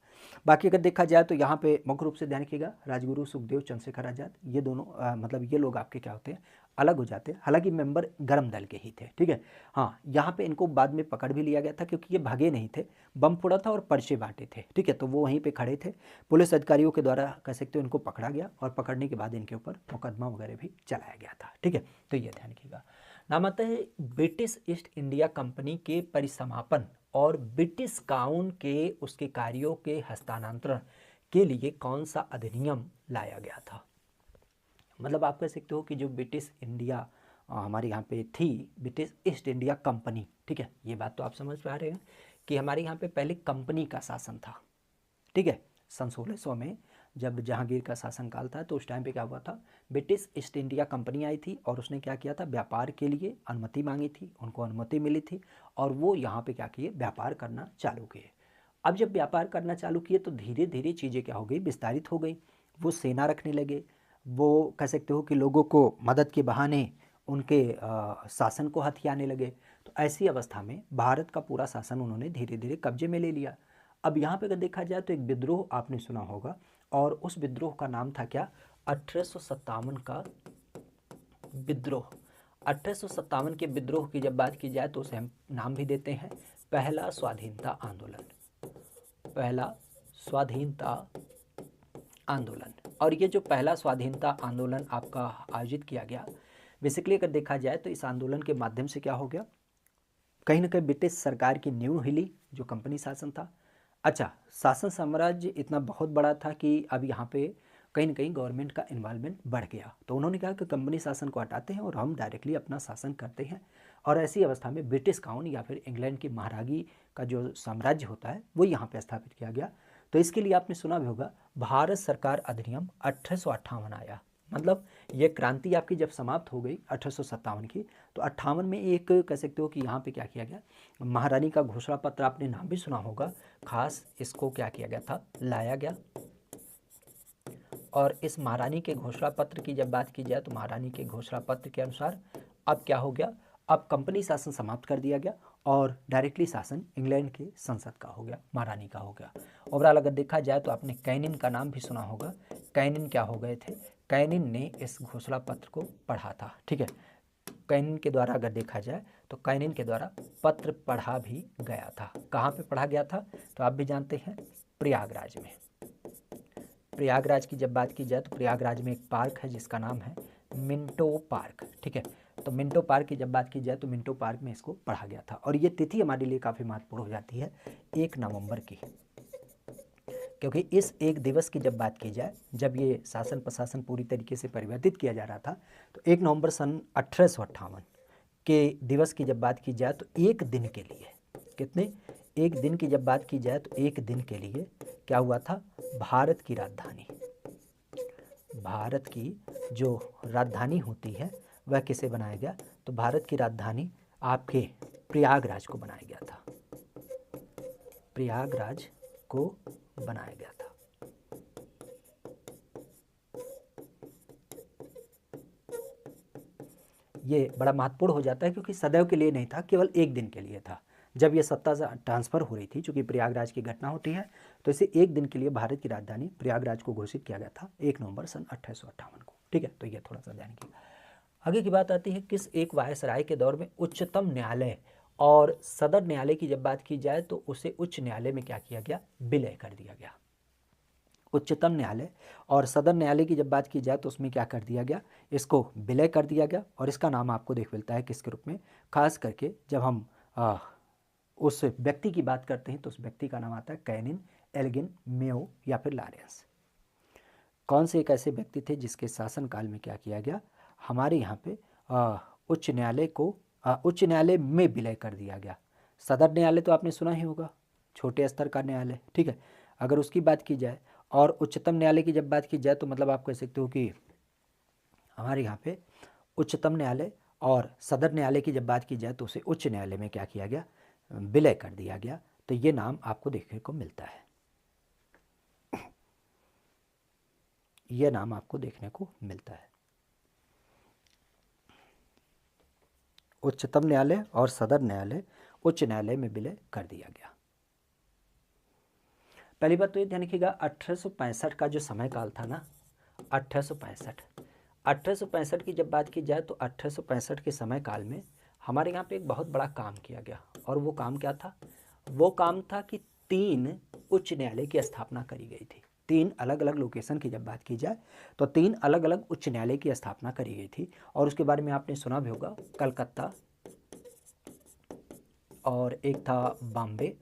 बाकी अगर देखा जाए तो यहाँ पे मुख्य रूप से ध्यान रखिएगा, राजगुरु सुखदेव, चंद्रशेखर आज़ाद, ये दोनों मतलब ये लोग आपके क्या होते हैं, अलग हो जाते हैं। हालांकि मेंबर गर्म दल के ही थे, ठीक है। हाँ, यहाँ पे इनको बाद में पकड़ भी लिया गया था क्योंकि ये भागे नहीं थे, बम फोड़ा था और पर्चे बांटे थे, ठीक है। तो वो वहीं पे खड़े थे, पुलिस अधिकारियों के द्वारा कह सकते हो इनको पकड़ा गया और पकड़ने के बाद इनके ऊपर मुकदमा वगैरह भी चलाया गया था, ठीक है। तो ये ध्यान रखिएगा। नाम आता है ब्रिटिश ईस्ट इंडिया कंपनी के परिसमापन और ब्रिटिश काउन के उसके कार्यों के हस्तांतरण के लिए कौन सा अधिनियम लाया गया था। मतलब आप कह सकते हो कि जो ब्रिटिश इंडिया हमारे यहाँ पे थी, ब्रिटिश ईस्ट इंडिया कंपनी, ठीक है। ये बात तो आप समझ पा रहे हैं कि हमारे यहाँ पे पहले कंपनी का शासन था, ठीक है। सन 1600 में जब जहांगीर का शासनकाल था तो उस टाइम पे क्या हुआ था, ब्रिटिश ईस्ट इंडिया कंपनी आई थी और उसने क्या किया था, व्यापार के लिए अनुमति मांगी थी, उनको अनुमति मिली थी और वो यहाँ पे क्या किए, व्यापार करना चालू किए। अब जब व्यापार करना चालू किए तो धीरे धीरे चीज़ें क्या हो गई, विस्तारित हो गई। वो सेना रखने लगे, वो कह सकते हो कि लोगों को मदद के बहाने उनके शासन को हथियाने लगे। तो ऐसी अवस्था में भारत का पूरा शासन उन्होंने धीरे धीरे कब्जे में ले लिया। अब यहाँ पे अगर देखा जाए तो एक विद्रोह आपने सुना होगा और उस विद्रोह का नाम था क्या, 1857 का विद्रोह। 1857 के विद्रोह की जब बात की जाए तो उसे हम नाम भी देते हैं पहला स्वाधीनता आंदोलन, पहला स्वाधीनता आंदोलन। और ये जो पहला स्वाधीनता आंदोलन आपका आयोजित किया गया, बेसिकली अगर देखा जाए तो इस आंदोलन के माध्यम से क्या हो गया, कहीं ना कहीं ब्रिटिश सरकार की नींव हिली, जो कंपनी शासन था। अच्छा, शासन साम्राज्य इतना बहुत बड़ा था कि अब यहाँ पे कहीं ना कहीं गवर्नमेंट का इन्वॉल्वमेंट बढ़ गया। तो उन्होंने कहा कि कंपनी शासन को हटाते हैं और हम डायरेक्टली अपना शासन करते हैं। और ऐसी अवस्था में ब्रिटिश काउन या फिर इंग्लैंड की महारानी का जो साम्राज्य होता है वो यहाँ पे स्थापित किया गया। तो इसके लिए आपने सुना भी होगा भारत सरकार अधिनियम 1858 आया। मतलब ये क्रांति आपकी जब समाप्त हो गई 1857 की, तो 58 में एक कह सकते हो कि यहाँ पे क्या किया गया, महारानी का घोषणा पत्र, आपने नाम भी सुना होगा, खास इसको क्या किया गया था, लाया गया। और इस महारानी के घोषणा पत्र की जब बात की जाए तो महारानी के घोषणा पत्र के अनुसार अब क्या हो गया, अब कंपनी शासन समाप्त कर दिया गया और डायरेक्टली शासन इंग्लैंड के संसद का हो गया, महारानी का हो गया। ओवरऑल अगर देखा जाए तो आपने कैनिन का नाम भी सुना होगा। कैनिन क्या हो गए थे, कैनिन ने इस घोषणा पत्र को पढ़ा था, ठीक है। कैनिन के द्वारा अगर देखा जाए तो कैनिन के द्वारा पत्र पढ़ा भी गया था। कहाँ पे पढ़ा गया था, तो आप भी जानते हैं प्रयागराज में। प्रयागराज की जब बात की जाए तो प्रयागराज में एक पार्क है जिसका नाम है मिंटो पार्क, ठीक है। तो मिंटो पार्क की जब बात की जाए तो मिंटो पार्क में इसको पढ़ा गया था। और ये तिथि हमारे लिए काफ़ी महत्वपूर्ण हो जाती है 1 नवंबर की, क्योंकि इस एक दिवस की जब बात की जाए, जब ये शासन प्रशासन पूरी तरीके से परिवर्तित किया जा रहा था, तो 1 नवंबर सन 1858 के दिवस की जब बात की जाए तो एक दिन के लिए, कितने, एक दिन की जब बात की जाए तो एक दिन के लिए क्या हुआ था, भारत की राजधानी, भारत की जो राजधानी होती है वह किसे बनाया गया, तो भारत की राजधानी आपके प्रयागराज को बनाया गया था, प्रयागराज को बनाया गया था। ये बड़ा महत्वपूर्ण हो जाता है क्योंकि सदैव के लिए नहीं था, केवल एक दिन के लिए था। जब ये सत्ता ट्रांसफर हो रही थी, चूंकि प्रयागराज की घटना होती है, तो इसे एक दिन के लिए भारत की राजधानी प्रयागराज को घोषित किया गया था 1 नवंबर सन 1858 को, ठीक है। तो ये थोड़ा सा ध्यान किया। आगे की बात आती है किस एक वायसराय के दौर में उच्चतम न्यायालय और सदर न्यायालय की जब बात की जाए तो उसे उच्च न्यायालय में क्या किया गया, विलय कर दिया गया। उच्चतम न्यायालय और सदर न्यायालय की जब बात की जाए तो उसमें क्या कर दिया गया, इसको विलय कर दिया गया। और इसका नाम आपको देख मिलता है किसके रूप में, खास करके जब हम उस व्यक्ति की बात करते हैं तो उस व्यक्ति का नाम आता है कैनिन, एल्गिन, मेयो या फिर लॉरेंस। कौन से एक ऐसे व्यक्ति थे जिसके शासनकाल में क्या किया गया, हमारे यहाँ पे उच्च न्यायालय को उच्च न्यायालय में विलय कर दिया गया। सदर न्यायालय तो आपने सुना ही होगा, छोटे स्तर का न्यायालय, ठीक है। अगर उसकी बात की जाए और उच्चतम न्यायालय की जब बात की जाए तो मतलब आप कह सकते हो कि हमारे यहाँ पे उच्चतम न्यायालय और सदर न्यायालय की जब बात की जाए तो उसे उच्च न्यायालय में क्या किया गया, विलय कर दिया गया। तो ये नाम आपको देखने को मिलता है, यह नाम आपको देखने को मिलता है। उच्चतम न्यायालय और सदर न्यायालय उच्च न्यायालय में विलय कर दिया गया। पहली बात तो ये ध्यान रखिएगा, 1865 का जो समय काल था ना, 1865 की जब बात की जाए तो 1865 के समय काल में हमारे यहाँ पे एक बहुत बड़ा काम किया गया। और वो काम क्या था? वो काम था कि 3 उच्च न्यायालय की स्थापना करी गई थी। 3 अलग अलग लोकेशन की जब बात की जाए तो 3 अलग अलग उच्च न्यायालय की स्थापना करी गई थी। और उसके बारे में आपने सुना भी होगा, कलकत्ता, और एक था बॉम्बे,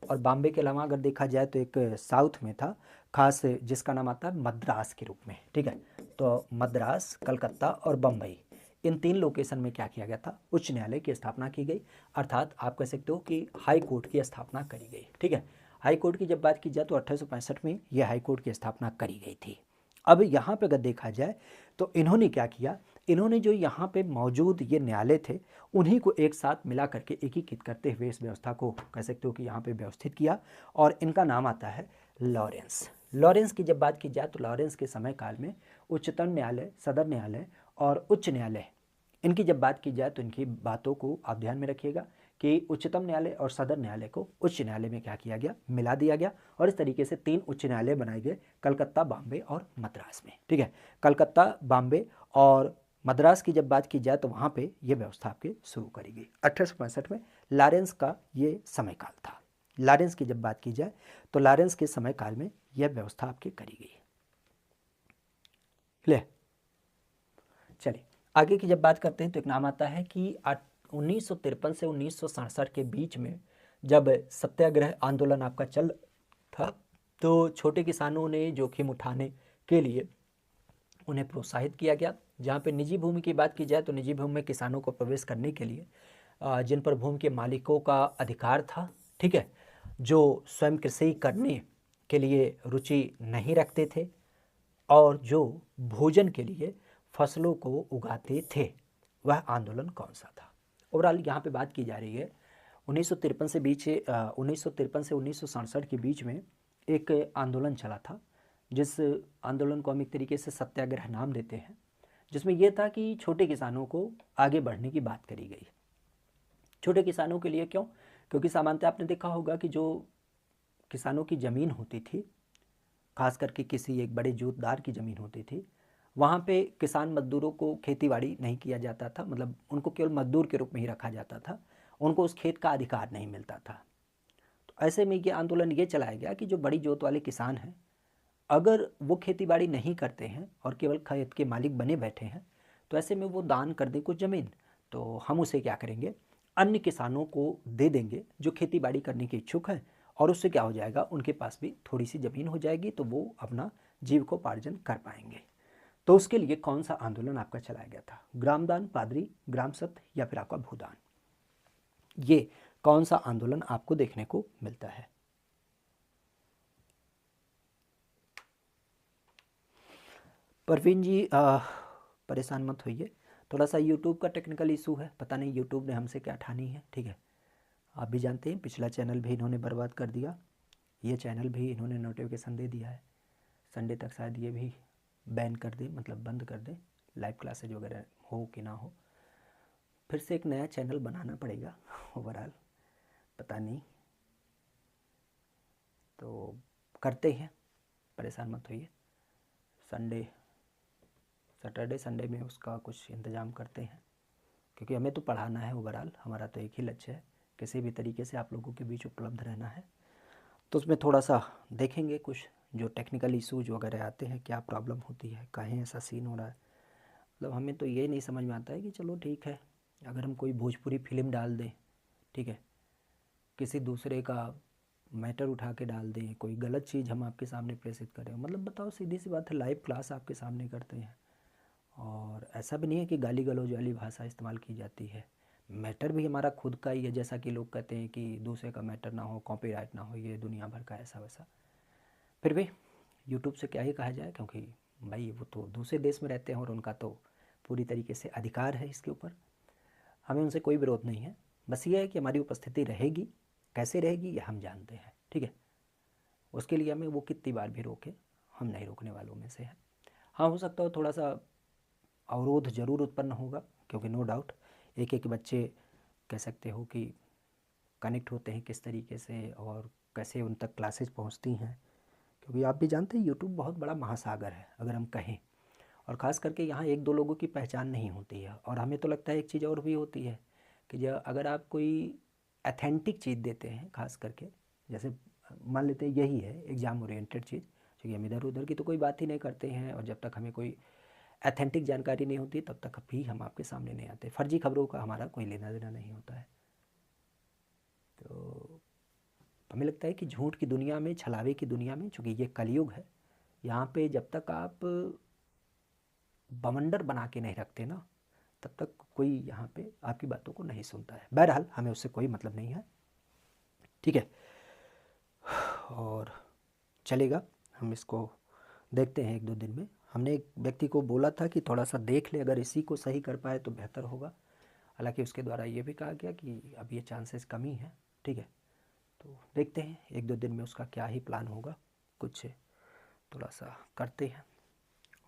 और बॉम्बे के अलावा अगर देखा जाए तो एक साउथ में था खास, जिसका नाम आता है मद्रास के रूप में। ठीक है, तो मद्रास, कलकत्ता और बम्बई, इन 3 लोकेशन में क्या किया गया था? उच्च न्यायालय की स्थापना की गई, अर्थात आप कह सकते हो कि हाई कोर्ट की स्थापना करी गई। ठीक है, हाई कोर्ट की जब बात की जाए तो 1865 में यह हाई कोर्ट की स्थापना करी गई थी। अब यहाँ पे अगर देखा जाए तो इन्होंने क्या किया, इन्होंने जो यहाँ पे मौजूद ये न्यायालय थे उन्हीं को एक साथ मिला करके एकीकृत करते हुए इस व्यवस्था को कह सकते हो कि यहाँ पे व्यवस्थित किया, और इनका नाम आता है लॉरेंस। लॉरेंस की जब बात की जाए तो लॉरेंस के समय काल में उच्चतम न्यायालय, सदर न्यायालय और उच्च न्यायालय, इनकी जब बात की जाए तो इनकी बातों को आप ध्यान में रखिएगा कि उच्चतम न्यायालय और सदर न्यायालय को उच्च न्यायालय में क्या किया गया? मिला दिया गया, और इस तरीके से 3 उच्च न्यायालय बनाए गए, कलकत्ता, बॉम्बे और मद्रास में। ठीक है, कलकत्ता, बॉम्बे और मद्रास की जब बात की जाए तो वहाँ पे ये व्यवस्था आपके शुरू करी गई 1865 में। लॉरेंस का ये समय काल था। लॉरेंस की जब बात की जाए तो लॉरेंस के समय काल में यह व्यवस्था आपकी करी गई। ले चलिए आगे की जब बात करते हैं तो एक नाम आता है कि 1953 से 1967 के बीच में जब सत्याग्रह आंदोलन आपका चल था तो छोटे किसानों ने जोखिम उठाने के लिए उन्हें प्रोत्साहित किया गया। जहाँ पे निजी भूमि की बात की जाए तो निजी भूमि में किसानों को प्रवेश करने के लिए जिन पर भूमि के मालिकों का अधिकार था, ठीक है, जो स्वयं कृषि करने के लिए रुचि नहीं रखते थे और जो भोजन के लिए फसलों को उगाते थे, वह आंदोलन कौन सा था? ओवरऑल यहाँ पे बात की जा रही है 1953 से 1967 के बीच में एक आंदोलन चला था, जिस आंदोलन को हम एक तरीके से सत्याग्रह नाम देते हैं, जिसमें यह था कि छोटे किसानों को आगे बढ़ने की बात करी गई। छोटे किसानों के लिए क्यों? क्योंकि सामान्यतः आपने देखा होगा कि जो किसानों की ज़मीन होती थी, खास करके किसी एक बड़े जोतदार की ज़मीन होती थी, वहाँ पे किसान मजदूरों को खेतीबाड़ी नहीं किया जाता था, मतलब उनको केवल मजदूर के रूप में ही रखा जाता था, उनको उस खेत का अधिकार नहीं मिलता था। तो ऐसे में ये आंदोलन ये चलाया गया कि जो बड़ी जोत वाले किसान हैं, अगर वो खेतीबाड़ी नहीं करते हैं और केवल खेत के मालिक बने बैठे हैं, तो ऐसे में वो दान कर दें कुछ ज़मीन, तो हम उसे क्या करेंगे, अन्य किसानों को दे देंगे जो खेतीबाड़ी करने के इच्छुक हैं, और उससे क्या हो जाएगा, उनके पास भी थोड़ी सी ज़मीन हो जाएगी, तो वो अपना जीविकोपार्जन कर पाएंगे। तो उसके लिए कौन सा आंदोलन आपका चलाया गया था? ग्रामदान, पादरी, ग्राम सत्य या फिर आपका भूदान? ये कौन सा आंदोलन आपको देखने को मिलता है? परवीन जी परेशान मत होइए, थोड़ा सा यूट्यूब का टेक्निकल इशू है, पता नहीं यूट्यूब ने हमसे क्या ठानी है। ठीक है, आप भी जानते हैं पिछला चैनल भी इन्होंने बर्बाद कर दिया, ये चैनल भी इन्होंने नोटिफिकेशन दे दिया है, संडे तक शायद ये भी बैन कर दे, मतलब बंद कर दे, लाइव क्लासेज वगैरह हो कि ना हो, फिर से एक नया चैनल बनाना पड़ेगा। ओवरऑल पता नहीं, तो करते हैं, परेशान मत होइए। सैटरडे संडे में उसका कुछ इंतज़ाम करते हैं, क्योंकि हमें तो पढ़ाना है। ओवरऑल हमारा तो एक ही लक्ष्य है, किसी भी तरीके से आप लोगों के बीच उपलब्ध रहना है। तो उसमें थोड़ा सा देखेंगे कुछ जो टेक्निकल इशूज वगैरह आते हैं, क्या प्रॉब्लम होती है, काहे ऐसा सीन हो रहा है। मतलब हमें तो ये नहीं समझ में आता है कि चलो ठीक है, अगर हम कोई भोजपुरी फिल्म डाल दें, ठीक है, किसी दूसरे का मैटर उठा के डाल दें, कोई गलत चीज़ हम आपके सामने प्रेषित करें, मतलब बताओ, सीधी सी बात है, लाइव क्लास आपके सामने करते हैं, और ऐसा भी नहीं है कि गाली गलौज वाली भाषा इस्तेमाल की जाती है। मैटर भी हमारा खुद का ही है, जैसा कि लोग कहते हैं कि दूसरे का मैटर ना हो, कॉपीराइट ना हो, ये दुनिया भर का ऐसा वैसा। फिर भी यूट्यूब से क्या ही कहा जाए, क्योंकि भाई वो तो दूसरे देश में रहते हैं और उनका तो पूरी तरीके से अधिकार है इसके ऊपर, हमें उनसे कोई विरोध नहीं है। बस ये है कि हमारी उपस्थिति रहेगी, कैसे रहेगी ये हम जानते हैं, ठीक है। उसके लिए हमें वो कितनी बार भी रोके, हम नहीं रोकने वालों में से है। हाँ, हो सकता हो थोड़ा सा अवरोध ज़रूर उत्पन्न होगा, क्योंकि नो डाउट एक एक बच्चे कह सकते हो कि कनेक्ट होते हैं किस तरीके से, और कैसे उन तक क्लासेज पहुंचती हैं, क्योंकि आप भी जानते हैं यूट्यूब बहुत बड़ा महासागर है अगर हम कहें, और ख़ास करके यहाँ एक दो लोगों की पहचान नहीं होती है। और हमें तो लगता है एक चीज़ और भी होती है कि जब अगर आप कोई अथेंटिक चीज़ देते हैं, खास करके जैसे मान लेते हैं यही है एग्ज़ाम ओरिएंटेड चीज़, क्योंकि हम इधर उधर की तो कोई बात ही नहीं करते हैं, और जब तक हमें कोई अथेंटिक जानकारी नहीं होती तब तक भी हम आपके सामने नहीं आते। फर्जी खबरों का हमारा कोई लेना देना नहीं होता है। तो हमें लगता है कि झूठ की दुनिया में, छलावे की दुनिया में, चूँकि ये कलयुग है, यहाँ पे जब तक आप बवंडर बना के नहीं रखते ना, तब तक कोई यहाँ पे आपकी बातों को नहीं सुनता है। बहरहाल हमें उससे कोई मतलब नहीं है, ठीक है, और चलेगा, हम इसको देखते हैं एक दो दिन में। हमने एक व्यक्ति को बोला था कि थोड़ा सा देख ले, अगर इसी को सही कर पाए तो बेहतर होगा। हालांकि उसके द्वारा ये भी कहा गया कि अब ये चांसेस कमी है, ठीक है। तो देखते हैं एक दो दिन में उसका क्या ही प्लान होगा, कुछ थोड़ा सा करते हैं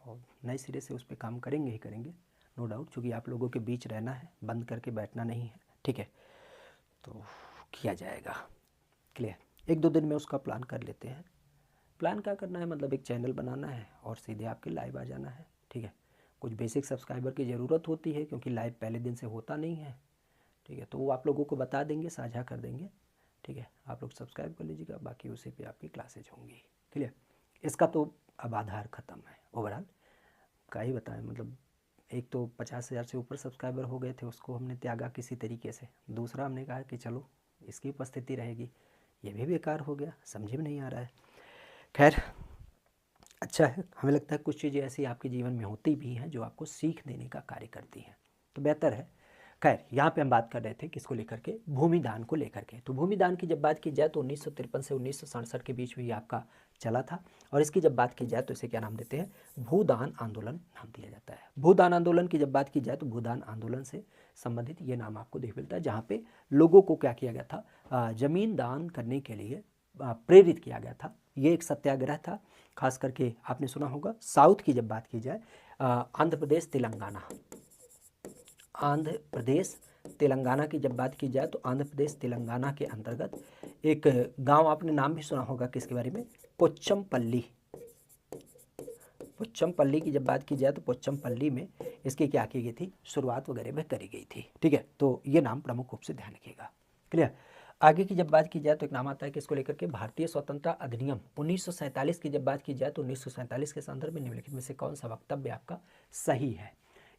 और नए सिरे से उस पर काम करेंगे ही करेंगे, नो डाउट, क्योंकि आप लोगों के बीच रहना है, बंद करके बैठना नहीं है, ठीक है। तो किया जाएगा, क्लियर। एक दो दिन में उसका प्लान कर लेते हैं। प्लान क्या करना है, मतलब एक चैनल बनाना है और सीधे आपके लाइव आ जाना है, ठीक है। कुछ बेसिक सब्सक्राइबर की ज़रूरत होती है क्योंकि लाइव पहले दिन से होता नहीं है, ठीक है। तो वो आप लोगों को बता देंगे, साझा कर देंगे, ठीक है। आप लोग सब्सक्राइब कर लीजिएगा, बाकी उसी पे आपकी क्लासेज होंगी, क्लियर। इसका तो अब आधार ख़त्म है, ओवरऑल क्या ही बताएं, मतलब एक तो 50,000 से ऊपर सब्सक्राइबर हो गए थे, उसको हमने त्यागा किसी तरीके से। दूसरा हमने कहा कि चलो इसकी उपस्थिति रहेगी, ये भी बेकार हो गया, समझ में नहीं आ रहा है। खैर अच्छा है, हमें लगता है कुछ चीज़ें ऐसी आपके जीवन में होती भी हैं जो आपको सीख देने का कार्य करती हैं, तो बेहतर है। खैर यहाँ पे हम बात कर रहे थे किसको लेकर के, भूमि दान को लेकर के। तो भूमि दान की जब बात की जाए तो 1953 से 1967 के बीच में ये आपका चला था, और इसकी जब बात की जाए तो इसे क्या नाम देते हैं, भूदान आंदोलन नाम दिया जाता है। भूदान आंदोलन की जब बात की जाए तो भूदान आंदोलन से संबंधित ये नाम आपको देख मिलता है, जहाँ पे लोगों को क्या किया गया था, जमीन दान करने के लिए प्रेरित किया गया था। ये एक सत्याग्रह था, खास करके आपने सुना होगा। साउथ की जब बात की जाए, आंध्र प्रदेश तेलंगाना, आंध्र प्रदेश तेलंगाना की जब बात की जाए तो आंध्र प्रदेश तेलंगाना के अंतर्गत एक गांव, आपने नाम भी सुना होगा किसके बारे में, पोच्चमपल्ली। पोच्चमपल्ली की जब बात की जाए तो पोच्चमपल्ली में इसकी क्या की गई थी, शुरुआत वगैरह में करी गई थी, ठीक है। तो ये नाम प्रमुख रूप से ध्यान रखिएगा, क्लियर। आगे की जब बात की जाए तो एक नाम आता है किसको लेकर के, भारतीय स्वतंत्रता अधिनियम 1947 की जब बात की जाए तो 1947 के संदर्भ में निम्नलिखित में से कौन सा वक्तव्य आपका सही है।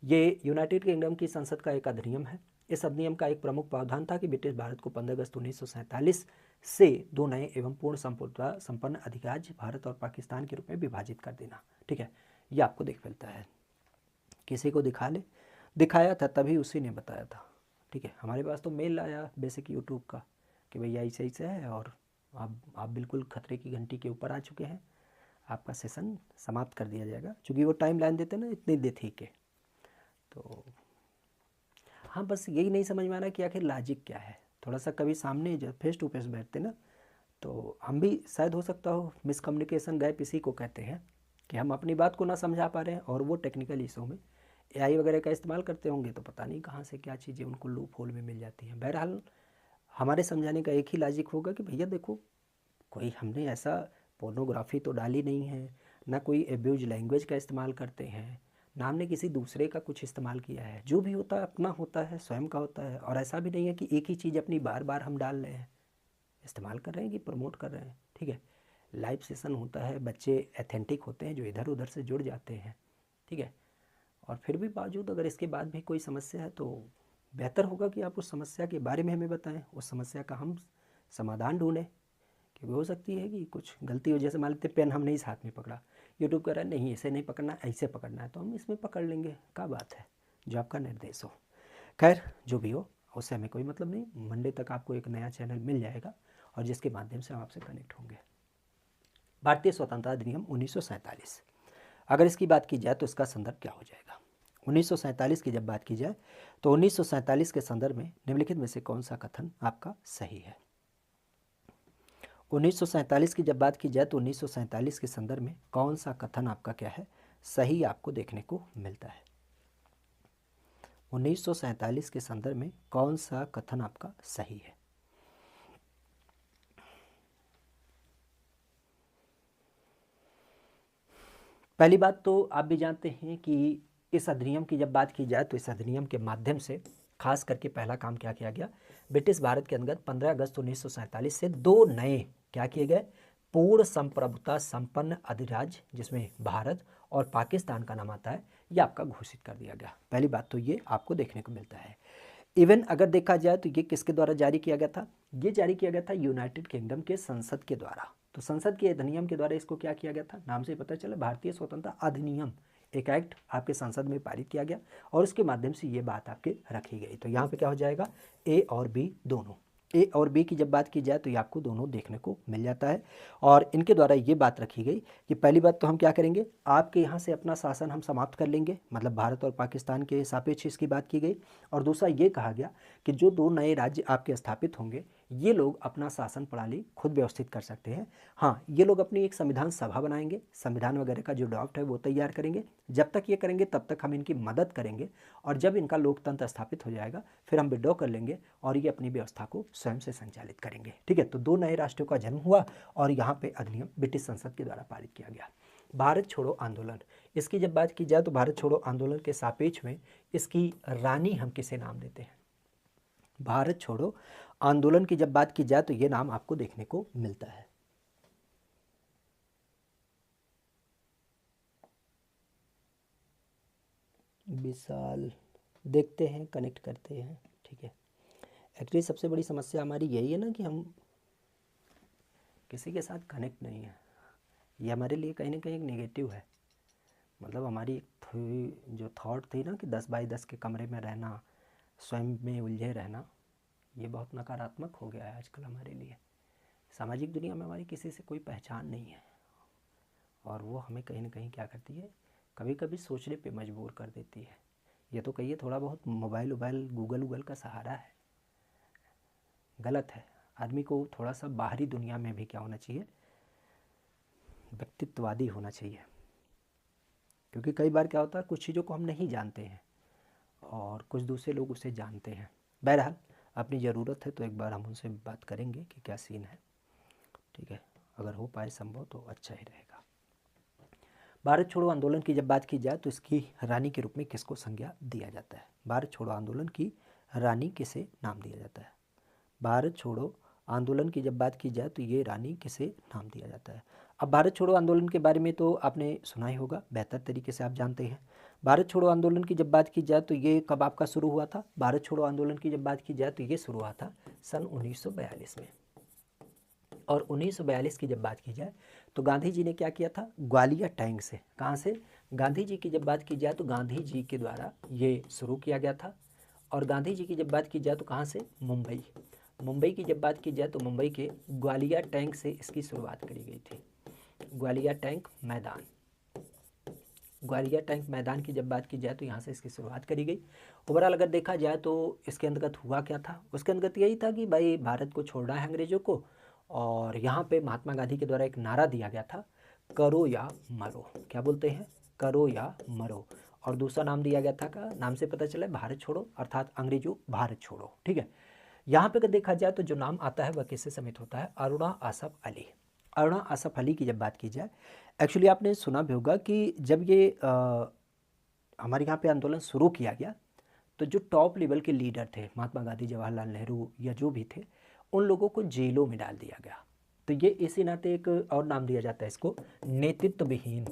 ये यूनाइटेड किंगडम की संसद का एक अधिनियम है। इस अधिनियम का एक प्रमुख प्रावधान था कि ब्रिटिश भारत को 15 अगस्त 1947 से दो नए एवं पूर्ण संपन्न अधिराज्य भारत और पाकिस्तान के रूप में विभाजित कर देना, ठीक है। ये आपको देख मिलता है, किसी को दिखा ले, दिखाया था तभी उसी ने बताया था, ठीक है। हमारे पास तो मेल आया बेसिक यूट्यूब का कि भैया ऐसे ऐसे है, और आप बिल्कुल खतरे की घंटी के ऊपर आ चुके हैं, आपका सेशन समाप्त कर दिया जाएगा, क्योंकि वो टाइम लाइन देते ना इतनी दे थी के। तो हाँ, बस यही नहीं समझ में आ रहा कि आखिर लॉजिक क्या है। थोड़ा सा कभी सामने जब फेस टू फेस बैठते ना, तो हम भी शायद हो सकता हो मिसकम्युनिकेशन गैप इसी को कहते हैं, कि हम अपनी बात को ना समझा पा रहे हैं और वो टेक्निकल इशू में एआई वगैरह का इस्तेमाल करते होंगे, तो पता नहीं कहाँ से क्या चीज़ें उनको लूप होल में मिल जाती हैं। बहरहाल हमारे समझाने का एक ही लॉजिक होगा कि भैया देखो, कोई हमने ऐसा पोर्नोग्राफी तो डाली नहीं है, ना कोई एब्यूज लैंग्वेज का इस्तेमाल करते हैं, ना हमने किसी दूसरे का कुछ इस्तेमाल किया है। जो भी होता है अपना होता है, स्वयं का होता है, और ऐसा भी नहीं है कि एक ही चीज़ अपनी बार बार हम डाल रहे हैं, इस्तेमाल कर रहे हैं कि प्रमोट कर रहे हैं, ठीक है। लाइव सेशन होता है, बच्चे एथेंटिक होते हैं जो इधर उधर से जुड़ जाते हैं, ठीक है। और फिर भी बावजूद अगर इसके बाद भी कोई समस्या है तो बेहतर होगा कि आप उस समस्या के बारे में हमें बताएं, उस समस्या का हम समाधान ढूंढें। क्योंकि हो सकती है कि कुछ गलती हो, जैसे मान लेते पेन हमने इस हाथ में पकड़ा, यूट्यूब कह रहा है नहीं ऐसे नहीं पकड़ना, ऐसे पकड़ना है, तो हम इसमें पकड़ लेंगे, क्या बात है, जो आपका निर्देश हो। खैर जो भी हो, उससे हमें कोई मतलब नहीं। मंडे तक आपको एक नया चैनल मिल जाएगा और जिसके माध्यम से हम आपसे कनेक्ट होंगे। भारतीय स्वतंत्रता अधिनियम 1947, अगर इसकी बात की जाए तो इसका संदर्भ क्या हो जाएगा। 1947 की जब बात की जाए तो 1947 के संदर्भ में निम्नलिखित में से कौन सा कथन आपका सही है। 1947 की जब बात की जाए तो 1947 के संदर्भ में कौन सा कथन आपका क्या है, सही आपको देखने को मिलता है। 1947 के संदर्भ में कौन सा कथन आपका सही है। पहली बात तो आप भी जानते हैं कि इस अधिनियम की जब बात की जाए तो इस अधिनियम के माध्यम से खास करके पहला काम क्या किया गया, ब्रिटिश भारत के अंदर 15 अगस्त 1947 से दो नए क्या किए गए, पूर्ण संप्रभुता संपन्न अधिराज्य जिसमें भारत और पाकिस्तान का नाम आता है, ये आपका घोषित कर दिया गया। पहली बात तो ये आपको देखने को मिलता है। इवन अगर देखा जाए तो ये किसके द्वारा जारी किया गया था, ये जारी किया गया था यूनाइटेड किंगडम के संसद के द्वारा। तो संसद के अधिनियम के द्वारा इसको क्या किया गया था, नाम से पता चला भारतीय स्वतंत्रता अधिनियम, एक एक्ट आपके संसद में पारित किया गया और उसके माध्यम से ये बात आपके रखी गई। तो यहाँ पे क्या हो जाएगा, ए और बी दोनों, ए और बी की जब बात की जाए तो ये आपको दोनों देखने को मिल जाता है। और इनके द्वारा ये बात रखी गई कि पहली बात तो हम क्या करेंगे, आपके यहाँ से अपना शासन हम समाप्त कर लेंगे, मतलब भारत और पाकिस्तान के सापेक्ष इसकी बात की गई। और दूसरा ये कहा गया कि जो दो नए राज्य आपके स्थापित होंगे ये लोग अपना शासन प्रणाली खुद व्यवस्थित कर सकते हैं। हाँ, ये लोग अपनी एक संविधान सभा बनाएंगे, संविधान वगैरह का जो ड्राफ्ट है वो तैयार करेंगे। जब तक ये करेंगे तब तक हम इनकी मदद करेंगे और जब इनका लोकतंत्र स्थापित हो जाएगा फिर हम विड्रॉ कर लेंगे और ये अपनी व्यवस्था को स्वयं से संचालित करेंगे। ठीक है, तो दो नए राष्ट्रों का जन्म हुआ और यहाँ पे अधिनियम ब्रिटिश संसद के द्वारा पारित किया गया। भारत छोड़ो आंदोलन, इसकी जब बात की जाए तो भारत छोड़ो आंदोलन के सापेक्ष में इसकी रानी हम किसे नाम देते हैं, भारत छोड़ो आंदोलन की जब बात की जाए तो ये नाम आपको देखने को मिलता है। विशाल, देखते हैं कनेक्ट करते हैं। ठीक है, एक्चुअली सबसे बड़ी समस्या हमारी यही है ना कि हम किसी के साथ कनेक्ट नहीं है, ये हमारे लिए कहीं ना कहीं एक नेगेटिव है। मतलब हमारी जो थॉट थी ना कि 10 बाई 10 के कमरे में रहना, स्वयं में उलझे रहना, ये बहुत नकारात्मक हो गया है आजकल हमारे लिए। सामाजिक दुनिया में हमारी किसी से कोई पहचान नहीं है और वो हमें कहीं ना कहीं क्या करती है, कभी कभी सोचने पे मजबूर कर देती है। ये तो कहिए थोड़ा बहुत मोबाइल वोबाइल गूगल का सहारा है, गलत है। आदमी को थोड़ा सा बाहरी दुनिया में भी क्या होना चाहिए, व्यक्तित्ववादी होना चाहिए। क्योंकि कई बार क्या होता है, कुछ चीज़ों को हम नहीं जानते हैं और कुछ दूसरे लोग उसे जानते हैं। बहरहाल अपनी ज़रूरत है तो एक बार हम उनसे बात करेंगे कि क्या सीन है। ठीक है, अगर हो पाए संभव तो अच्छा ही रहेगा। भारत छोड़ो आंदोलन की जब बात की जाए तो इसकी रानी के रूप में किसको संज्ञा दिया जाता है, भारत छोड़ो आंदोलन की रानी किसे नाम दिया जाता है, भारत छोड़ो आंदोलन की जब बात की जाए तो ये रानी किसे नाम दिया जाता है। अब भारत छोड़ो आंदोलन के बारे में तो आपने सुना ही होगा, बेहतर तरीके से आप जानते हैं। भारत छोड़ो आंदोलन की जब बात की जाए तो ये कब आपका शुरू हुआ था, भारत छोड़ो आंदोलन की जब बात की जाए तो ये शुरू हुआ था सन 1942 में। और 1942 की जब बात की जाए तो गांधी जी ने क्या किया था, ग्वालियर टैंक से, कहाँ से, गांधी जी की जब बात की जाए तो गांधी जी के द्वारा ये शुरू किया गया था। और गांधी जी की जब बात की जाए तो कहाँ से, मुंबई, मुंबई की जब बात की जाए तो मुंबई के ग्वालियर टैंक से इसकी शुरुआत करी गई थी। ग्वालियर टैंक मैदान, ग्वालियर टैंक मैदान की जब बात की जाए तो यहाँ से इसकी शुरुआत करी गई। ओवरऑल अगर देखा जाए तो इसके अंतर्गत हुआ क्या था, उसके अंतर्गत यही था कि भाई भारत को छोड़ना है अंग्रेज़ों को। और यहाँ पे महात्मा गांधी के द्वारा एक नारा दिया गया था, करो या मरो, क्या बोलते हैं, करो या मरो। और दूसरा नाम दिया गया था, का नाम से पता चला भारत छोड़ो, अर्थात अंग्रेजों भारत छोड़ो। ठीक है, यहाँ पे अगर देखा जाए तो जो नाम आता है वह किससे समित होता है, अरुणा आसफ अली। अरुणा आसफ अली की जब बात की जाए, एक्चुअली आपने सुना भी होगा कि जब ये हमारे यहाँ पे आंदोलन शुरू किया गया तो जो टॉप लेवल के लीडर थे, महात्मा गांधी, जवाहरलाल नेहरू या जो भी थे, उन लोगों को जेलों में डाल दिया गया। तो ये इसी नाते एक और नाम दिया जाता है इसको, नेतृत्व विहीन,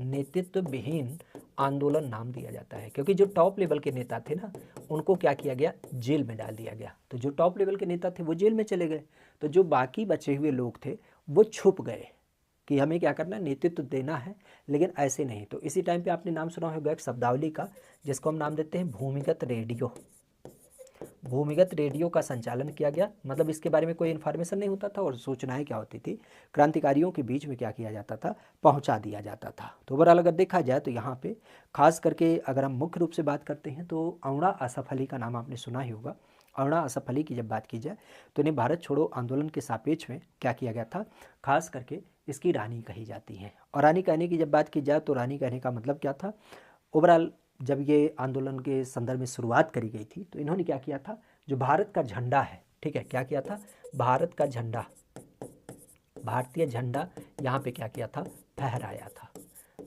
नेतृत्व विहीन आंदोलन नाम दिया जाता है। क्योंकि जो टॉप लेवल के नेता थे ना, उनको क्या किया गया, जेल में डाल दिया गया। तो जो टॉप लेवल के नेता थे वो जेल में चले गए, तो जो बाकी बचे हुए लोग थे वो छुप गए कि हमें क्या करना है, नेतृत्व देना है, लेकिन ऐसे नहीं। तो इसी टाइम पे आपने नाम सुना होगा एक शब्दावली का, जिसको हम नाम देते हैं भूमिगत रेडियो। भूमिगत रेडियो का संचालन किया गया, मतलब इसके बारे में कोई इन्फॉर्मेशन नहीं होता था और सूचनाएं क्या होती थी, क्रांतिकारियों के बीच में क्या किया जाता था, पहुंचा दिया जाता था। तो ओवरऑल अगर देखा जाए तो यहाँ पे खास करके अगर हम मुख्य रूप से बात करते हैं तो अरुणा आसफ अली का नाम आपने सुना ही होगा। अरुणा आसफ अली की जब बात की जाए तो इन्हें भारत छोड़ो आंदोलन के सापेक्ष में क्या किया गया था, खास करके इसकी रानी कही जाती है। और रानी कहने की जब बात की जाए तो रानी कहने का मतलब क्या था, ओवरऑल जब ये आंदोलन के संदर्भ में शुरुआत करी गई थी तो इन्होंने क्या किया था, जो भारत का झंडा है, ठीक है, क्या किया था, भारत का झंडा, भारतीय झंडा यहाँ पे क्या किया था, फहराया था।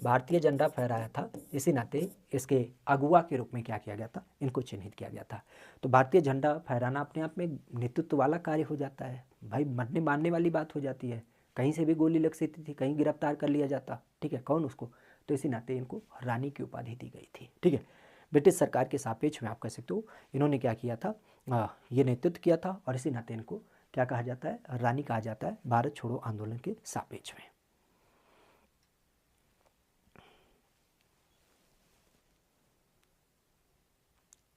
भारतीय झंडा फहराया था, इसी नाते इसके अगुवा के रूप में क्या किया गया था, इनको चिन्हित किया गया था। तो भारतीय झंडा फहराना अपने आप में नेतृत्व वाला कार्य हो जाता है भाई, मरने मारने वाली बात हो जाती है, कहीं से भी गोली लग सकती थी, कहीं गिरफ्तार कर लिया जाता, ठीक है, कौन उसको, तो इसी नाते इनको रानी की उपाधि दी गई थी, ठीक है। ब्रिटिश सरकार के सापेक्ष में आप कह सकते हो इन्होंने क्या किया था, ये नेतृत्व किया था, और इसी नाते इनको क्या कहा जाता है, रानी कहा जाता है भारत छोड़ो आंदोलन के सापेक्ष में।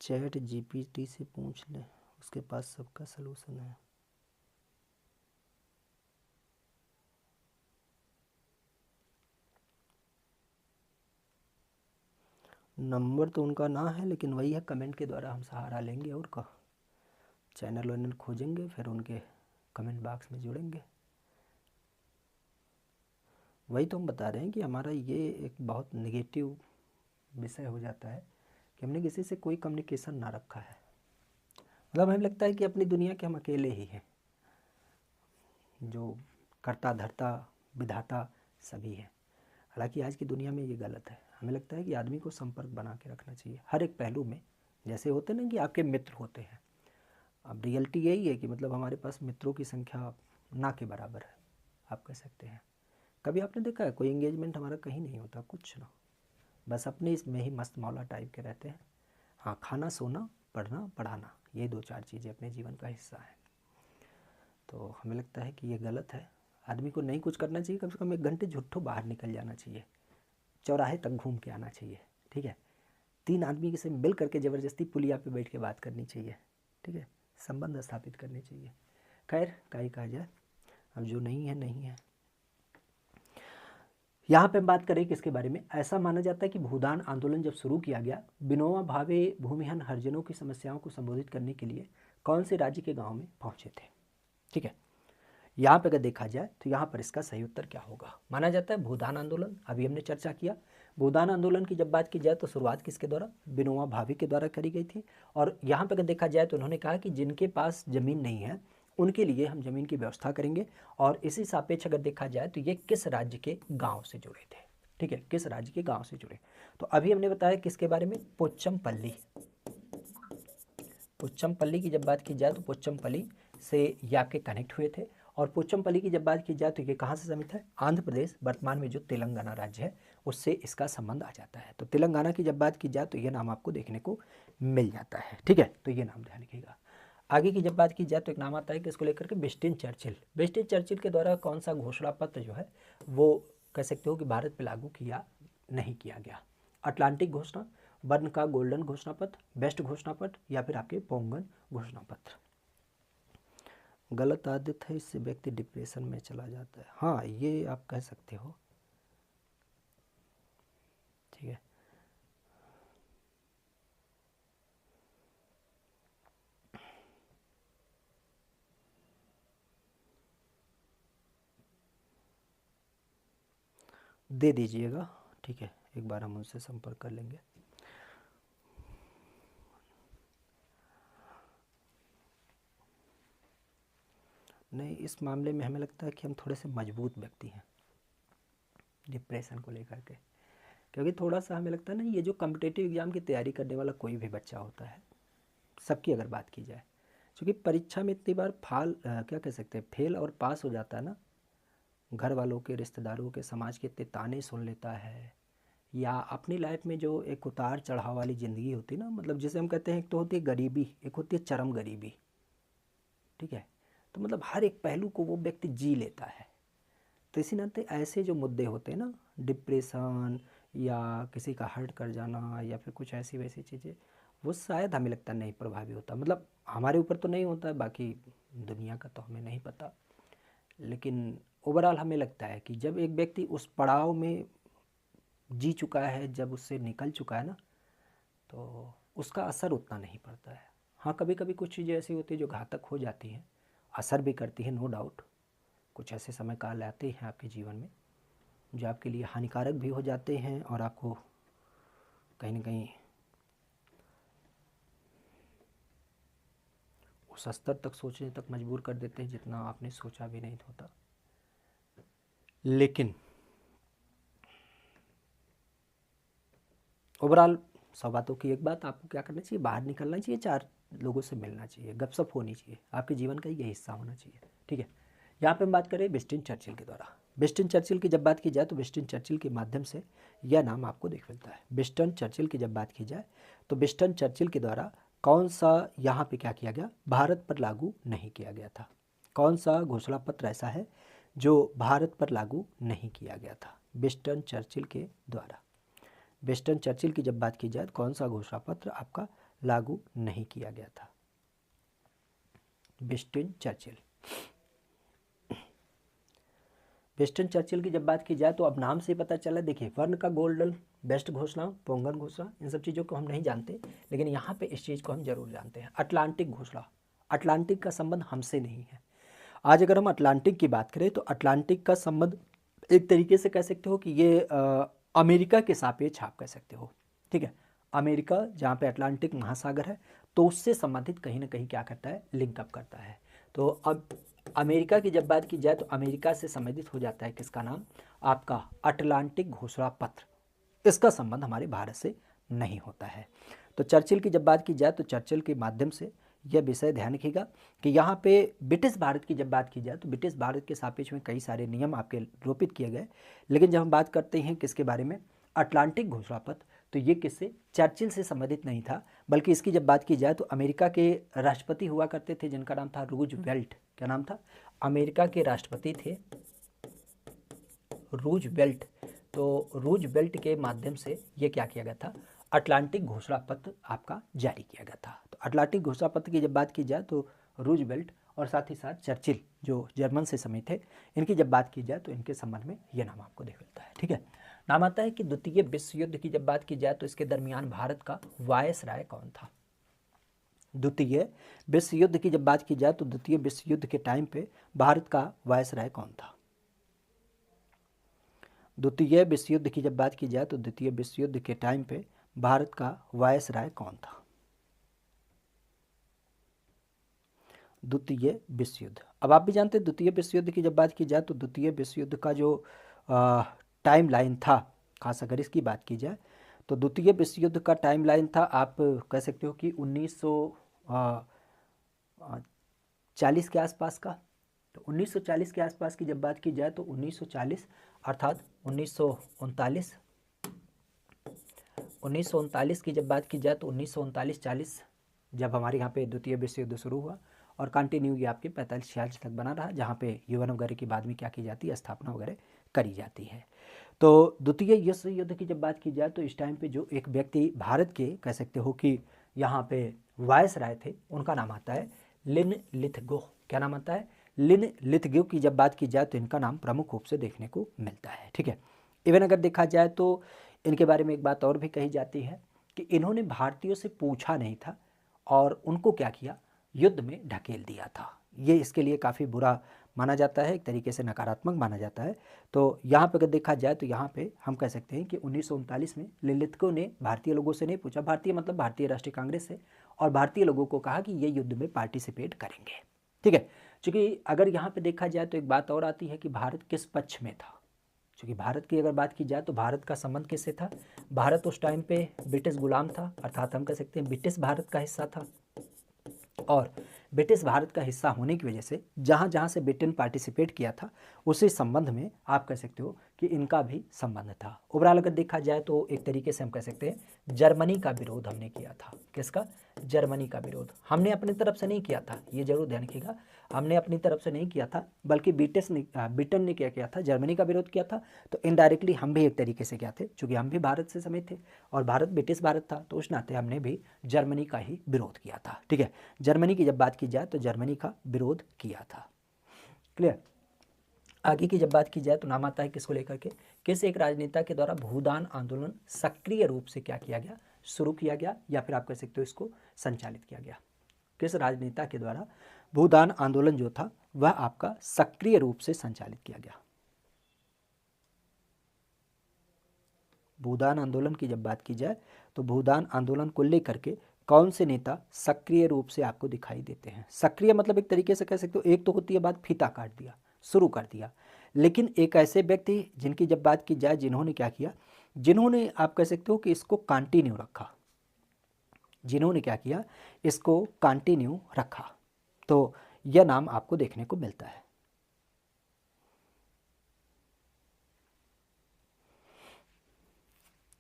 चैट जीपीटी से पूछ ले, उसके पास सबका सलूशन है। नंबर तो उनका ना है, लेकिन वही है, कमेंट के द्वारा हम सहारा लेंगे और का चैनल वैनल खोजेंगे, फिर उनके कमेंट बॉक्स में जुड़ेंगे। वही तो हम बता रहे हैं कि हमारा ये एक बहुत नेगेटिव विषय हो जाता है कि हमने किसी से कोई कम्युनिकेशन ना रखा है, मतलब हमें लगता है कि अपनी दुनिया के हम अकेले ही हैं, जो कर्ता धर्ता विधाता सभी है। हालांकि आज की दुनिया में ये गलत है, हमें लगता है कि आदमी को संपर्क बना के रखना चाहिए हर एक पहलू में। जैसे होते ना कि आपके मित्र होते हैं, अब रियलिटी यही है कि मतलब हमारे पास मित्रों की संख्या ना के बराबर है, आप कह सकते हैं। कभी आपने देखा है कोई एंगेजमेंट हमारा कहीं नहीं होता, कुछ ना, बस अपने इसमें ही मस्त मौला टाइप के रहते हैं। हाँ, खाना सोना पढ़ना पढ़ाना, ये 2-4 चीज़ें अपने जीवन का हिस्सा है। तो हमें लगता है कि ये गलत है, आदमी को नहीं कुछ करना चाहिए, कम से कम 1 घंटे झुट्ठो बाहर निकल जाना चाहिए, चौराहे तक घूम के आना चाहिए, ठीक है। 3 आदमी से मिल करके ज़बरदस्ती पुलिया पे बैठ के बात करनी चाहिए, ठीक है, संबंध स्थापित करने चाहिए। खैर का ही कहा जाए, अब जो नहीं है नहीं है। यहाँ पे हम बात करें किसके बारे में, ऐसा माना जाता है कि भूदान आंदोलन जब शुरू किया गया, विनोबा भावे भूमिहीन हरिजनों की समस्याओं को संबोधित करने के लिए कौन से राज्य के गांव में पहुंचे थे, ठीक है। यहाँ पे अगर देखा जाए तो यहाँ पर इसका सही उत्तर क्या होगा, माना जाता है भूदान आंदोलन। अभी हमने चर्चा किया भूदान आंदोलन की जब बात की जाए तो शुरुआत किसके द्वारा, विनोबा भावे के द्वारा करी गई थी। और यहाँ पे अगर देखा जाए तो उन्होंने कहा कि जिनके पास ज़मीन नहीं है उनके लिए हम ज़मीन की व्यवस्था करेंगे। और इसी सापेक्ष अगर देखा जाए तो ये किस राज्य के गाँव से जुड़े थे, ठीक है, किस राज्य के गाँव से जुड़े। तो अभी हमने बताया किसके बारे में, पोचमपल्ली। पोचमपल्ली की जब बात की जाए तो पोचमपल्ली से ये आपके कनेक्ट हुए थे। और पोचमपल्ली की जब बात की जाए तो ये कहाँ से समित है, आंध्र प्रदेश, वर्तमान में जो तेलंगाना राज्य है उससे इसका संबंध आ जाता है। तो तेलंगाना की जब बात की जाए तो ये नाम आपको देखने को मिल जाता है, ठीक है, तो ये नाम ध्यान रखिएगा। आगे की जब बात की जाए तो एक नाम आता है कि इसको लेकर के विंस्टन चर्चिल। विंस्टन चर्चिल के द्वारा कौन सा घोषणा पत्र जो है वो कह सकते हो कि भारत पर लागू किया नहीं किया गया, अटलांटिक घोषणा, बर्न का गोल्डन घोषणा पत्र, बेस्ट घोषणा पत्र, या फिर आपके पोंगन घोषणा पत्र। गलत आदत है, इससे व्यक्ति डिप्रेशन में चला जाता है, हाँ ये आप कह सकते हो, ठीक है। दे दीजिएगा, ठीक है, एक बार हम उनसे संपर्क कर लेंगे। नहीं, इस मामले में हमें लगता है कि हम थोड़े से मजबूत व्यक्ति हैं डिप्रेशन को लेकर के, क्योंकि थोड़ा सा हमें लगता है ना, ये जो कम्पिटेटिव एग्ज़ाम की तैयारी करने वाला कोई भी बच्चा होता है, सबकी अगर बात की जाए, क्योंकि परीक्षा में इतनी बार क्या कह सकते हैं, फेल और पास हो जाता है ना, घर वालों के, रिश्तेदारों के, समाज के इतने ताने सुन लेता है, या अपनी लाइफ में जो एक उतार चढ़ाव वाली ज़िंदगी होती है ना, मतलब जिसे हम कहते हैं, एक तो होती है गरीबी, एक होती है चरम गरीबी, ठीक है, तो मतलब हर एक पहलू को वो व्यक्ति जी लेता है। तो इसी नाते ऐसे जो मुद्दे होते हैं ना, डिप्रेशन या किसी का हर्ट कर जाना या फिर कुछ ऐसी वैसी चीज़ें, वो शायद हमें लगता नहीं प्रभावी होता, मतलब हमारे ऊपर तो नहीं होता है, बाकी दुनिया का तो हमें नहीं पता, लेकिन ओवरऑल हमें लगता है कि जब एक व्यक्ति उस पड़ाव में जी चुका है, जब उससे निकल चुका है ना, तो उसका असर उतना नहीं पड़ता है। हाँ, कभी कभी कुछ चीज़ें ऐसी होती है जो घातक हो जाती हैं, असर भी करती हैं, नो डाउट। कुछ ऐसे समय काल आते हैं आपके जीवन में जो आपके लिए हानिकारक भी हो जाते हैं और आपको कहीं ना कहीं उस स्तर तक सोचने तक मजबूर कर देते हैं जितना आपने सोचा भी नहीं होता। लेकिन ओवरऑल 100 बातों की एक बात, आपको क्या करना चाहिए, बाहर निकलना चाहिए, 4 लोगों से मिलना चाहिए, गपशप होनी चाहिए, आपके जीवन का ये हिस्सा होना चाहिए। ठीक है, यहाँ पे हम बात करें विंस्टन चर्चिल के द्वारा। विंस्टन चर्चिल की जब बात की जाए तो विंस्टन चर्चिल के माध्यम से यह नाम आपको देख मिलता है। विंस्टन चर्चिल की जब बात की जाए तो विंस्टन चर्चिल के द्वारा कौन सा यहाँ पे क्या किया गया, भारत पर लागू नहीं किया गया था। कौन सा घोषणा पत्र ऐसा है जो भारत पर लागू नहीं किया गया था, विंस्टन चर्चिल के द्वारा। विंस्टन चर्चिल की जब बात की जाए तो कौन सा घोषणा पत्र आपका लागू नहीं किया गया था, विंस्टन चर्चिल। विंस्टन चर्चिल की जब बात की जाए तो अब नाम से पता चला, देखिए वर्ण का गोल्डन बेस्ट घोषणा, पोंगन घोषणा, इन सब चीज़ों को हम नहीं जानते, लेकिन यहाँ पे इस चीज़ को हम जरूर जानते हैं, अटलांटिक घोषणा। अटलांटिक का संबंध हमसे नहीं है। आज अगर हम अटलांटिक की बात करें तो अटलांटिक का संबंध एक तरीके से कह सकते हो कि ये अमेरिका के सापेक्ष आप कह सकते हो। ठीक है, अमेरिका जहाँ पे अटलांटिक महासागर है तो उससे संबंधित कहीं ना कहीं क्या करता है, लिंकअप करता है। तो अब अमेरिका की जब बात की जाए तो अमेरिका से संबंधित हो जाता है किसका नाम, आपका अटलांटिक घोषणा पत्र। इसका संबंध हमारे भारत से नहीं होता है। तो चर्चिल की जब बात की जाए तो चर्चिल के माध्यम से यह विषय ध्यान रखिएगा कि यहाँ पे ब्रिटिश भारत की जब बात की जाए तो ब्रिटिश भारत के सापेक्ष में कई सारे नियम आपके रोपित किए गए, लेकिन जब हम बात करते हैं किसके बारे में, अटलांटिक घोषणा पत्र, तो ये किससे, चर्चिल से संबंधित नहीं था, बल्कि इसकी जब बात की जाए तो अमेरिका के राष्ट्रपति हुआ करते थे जिनका नाम था रूजवेल्ट। क्या नाम था, अमेरिका के राष्ट्रपति थे रूजवेल्ट। तो रूजवेल्ट के माध्यम से ये क्या किया गया था, अटलांटिक घोषणा पत्र आपका जारी किया गया था। तो अटलांटिक घोषणा पत्र की जब बात की जाए तो रूजवेल्ट और साथ ही साथ चर्चिल जो जर्मन से समय थे, इनकी जब बात की जाए तो इनके संबंध में यह नाम आपको देख मिलता है। ठीक है, नाम आता है कि द्वितीय विश्व युद्ध की जब बात की जाए तो इसके दरमियान भारत का वायसराय कौन था। द्वितीय विश्व युद्ध की जब बात की जाए तो द्वितीय विश्व युद्ध के टाइम पे भारत का वायसराय कौन था। द्वितीय विश्व युद्ध की जब बात की जाए तो द्वितीय विश्व युद्ध के टाइम पे भारत का वायसराय कौन था। द्वितीय विश्व युद्ध, अब आप भी जानते हैं द्वितीय विश्व युद्ध की जब बात की जाए तो द्वितीय विश्व युद्ध का जो टाइम लाइन था, खास अगर इसकी बात की जाए तो द्वितीय विश्व युद्ध का टाइम लाइन था, आप कह सकते हो कि 1940 के आसपास का। तो 1940 के आसपास की जब बात की जाए तो 1940 अर्थात 1939 की जब बात की जाए तो 1939-40 जब हमारे यहाँ पे द्वितीय विश्व युद्ध शुरू हुआ और कंटिन्यू ये आपके 45-46 तक बना रहा, जहाँ पे यूएन वगैरह की बाद में क्या की जाती है, स्थापना वगैरह करी जाती है। तो द्वितीय विश्व युद्ध की जब बात की जाए तो इस टाइम पे जो एक व्यक्ति भारत के कह सकते हो कि यहाँ पे वायसराय थे, उनका नाम आता है लिन लिथगो। क्या नाम आता है, लिन लिथगो की जब बात की जाए तो इनका नाम प्रमुख रूप से देखने को मिलता है। ठीक है, इवन अगर देखा जाए तो इनके बारे में एक बात और भी कही जाती है कि इन्होंने भारतीयों से पूछा नहीं था और उनको क्या किया, युद्ध में ढकेल दिया था। ये इसके लिए काफ़ी बुरा माना जाता है, एक तरीके से नकारात्मक माना जाता है। तो यहाँ पे अगर देखा जाए तो यहाँ पे हम कह सकते हैं कि 1939 में लिलिथको ने भारतीय लोगों से नहीं पूछा, भारतीय मतलब भारतीय राष्ट्रीय कांग्रेस से, और भारतीय लोगों को कहा कि ये युद्ध में पार्टिसिपेट करेंगे। ठीक है, चूँकि अगर यहाँ पे देखा जाए तो एक बात और आती है कि भारत किस पक्ष में था। चूँकि भारत की अगर बात की जाए तो भारत का संबंध किससे था, भारत उस टाइम पे ब्रिटिश गुलाम था, अर्थात हम कह सकते हैं ब्रिटिश भारत का हिस्सा था, और ब्रिटिश भारत का हिस्सा होने की वजह से जहाँ जहाँ से ब्रिटेन पार्टिसिपेट किया था उसी संबंध में आप कह सकते हो कि इनका भी संबंध था। ओवरऑल अगर देखा जाए तो एक तरीके से हम कह सकते हैं जर्मनी का विरोध हमने किया था। किसका, जर्मनी का विरोध हमने अपनी तरफ से नहीं किया था, ये जरूर ध्यान रखिएगा, हमने अपनी तरफ से नहीं किया था, बल्कि ब्रिटेन ने क्या किया था, जर्मनी का विरोध किया था। तो इनडायरेक्टली हम भी एक तरीके से क्या थे, चूँकि हम भी भारत से समेत थे और भारत ब्रिटिश भारत था, तो उस नाते हमने भी जर्मनी का ही विरोध किया था। ठीक है, जर्मनी की जब बात की जाए तो जर्मनी का विरोध किया था। क्लियर, आगे की जब बात की जाए तो नाम आता है किसको लेकर के, किस एक राजनेता के द्वारा भूदान आंदोलन सक्रिय रूप से क्या किया गया, शुरू किया गया, या फिर आप कह सकते हो इसको संचालित किया गया। किस राजनेता के द्वारा भूदान आंदोलन जो था वह आपका सक्रिय रूप से संचालित किया गया। भूदान आंदोलन की जब बात की जाए तो भूदान आंदोलन को लेकर के कौन से नेता सक्रिय रूप से आपको दिखाई देते हैं। सक्रिय मतलब एक तरीके से कह सकते हो, एक तो होती है बात फीता काट दिया, शुरू कर दिया, लेकिन एक ऐसे व्यक्ति जिनकी जब बात की जाए जिन्होंने क्या किया जिन्होंने आप कह सकते हो कि इसको कंटिन्यू रखा, जिन्होंने क्या किया, इसको कंटिन्यू रखा, तो यह नाम आपको देखने को मिलता है।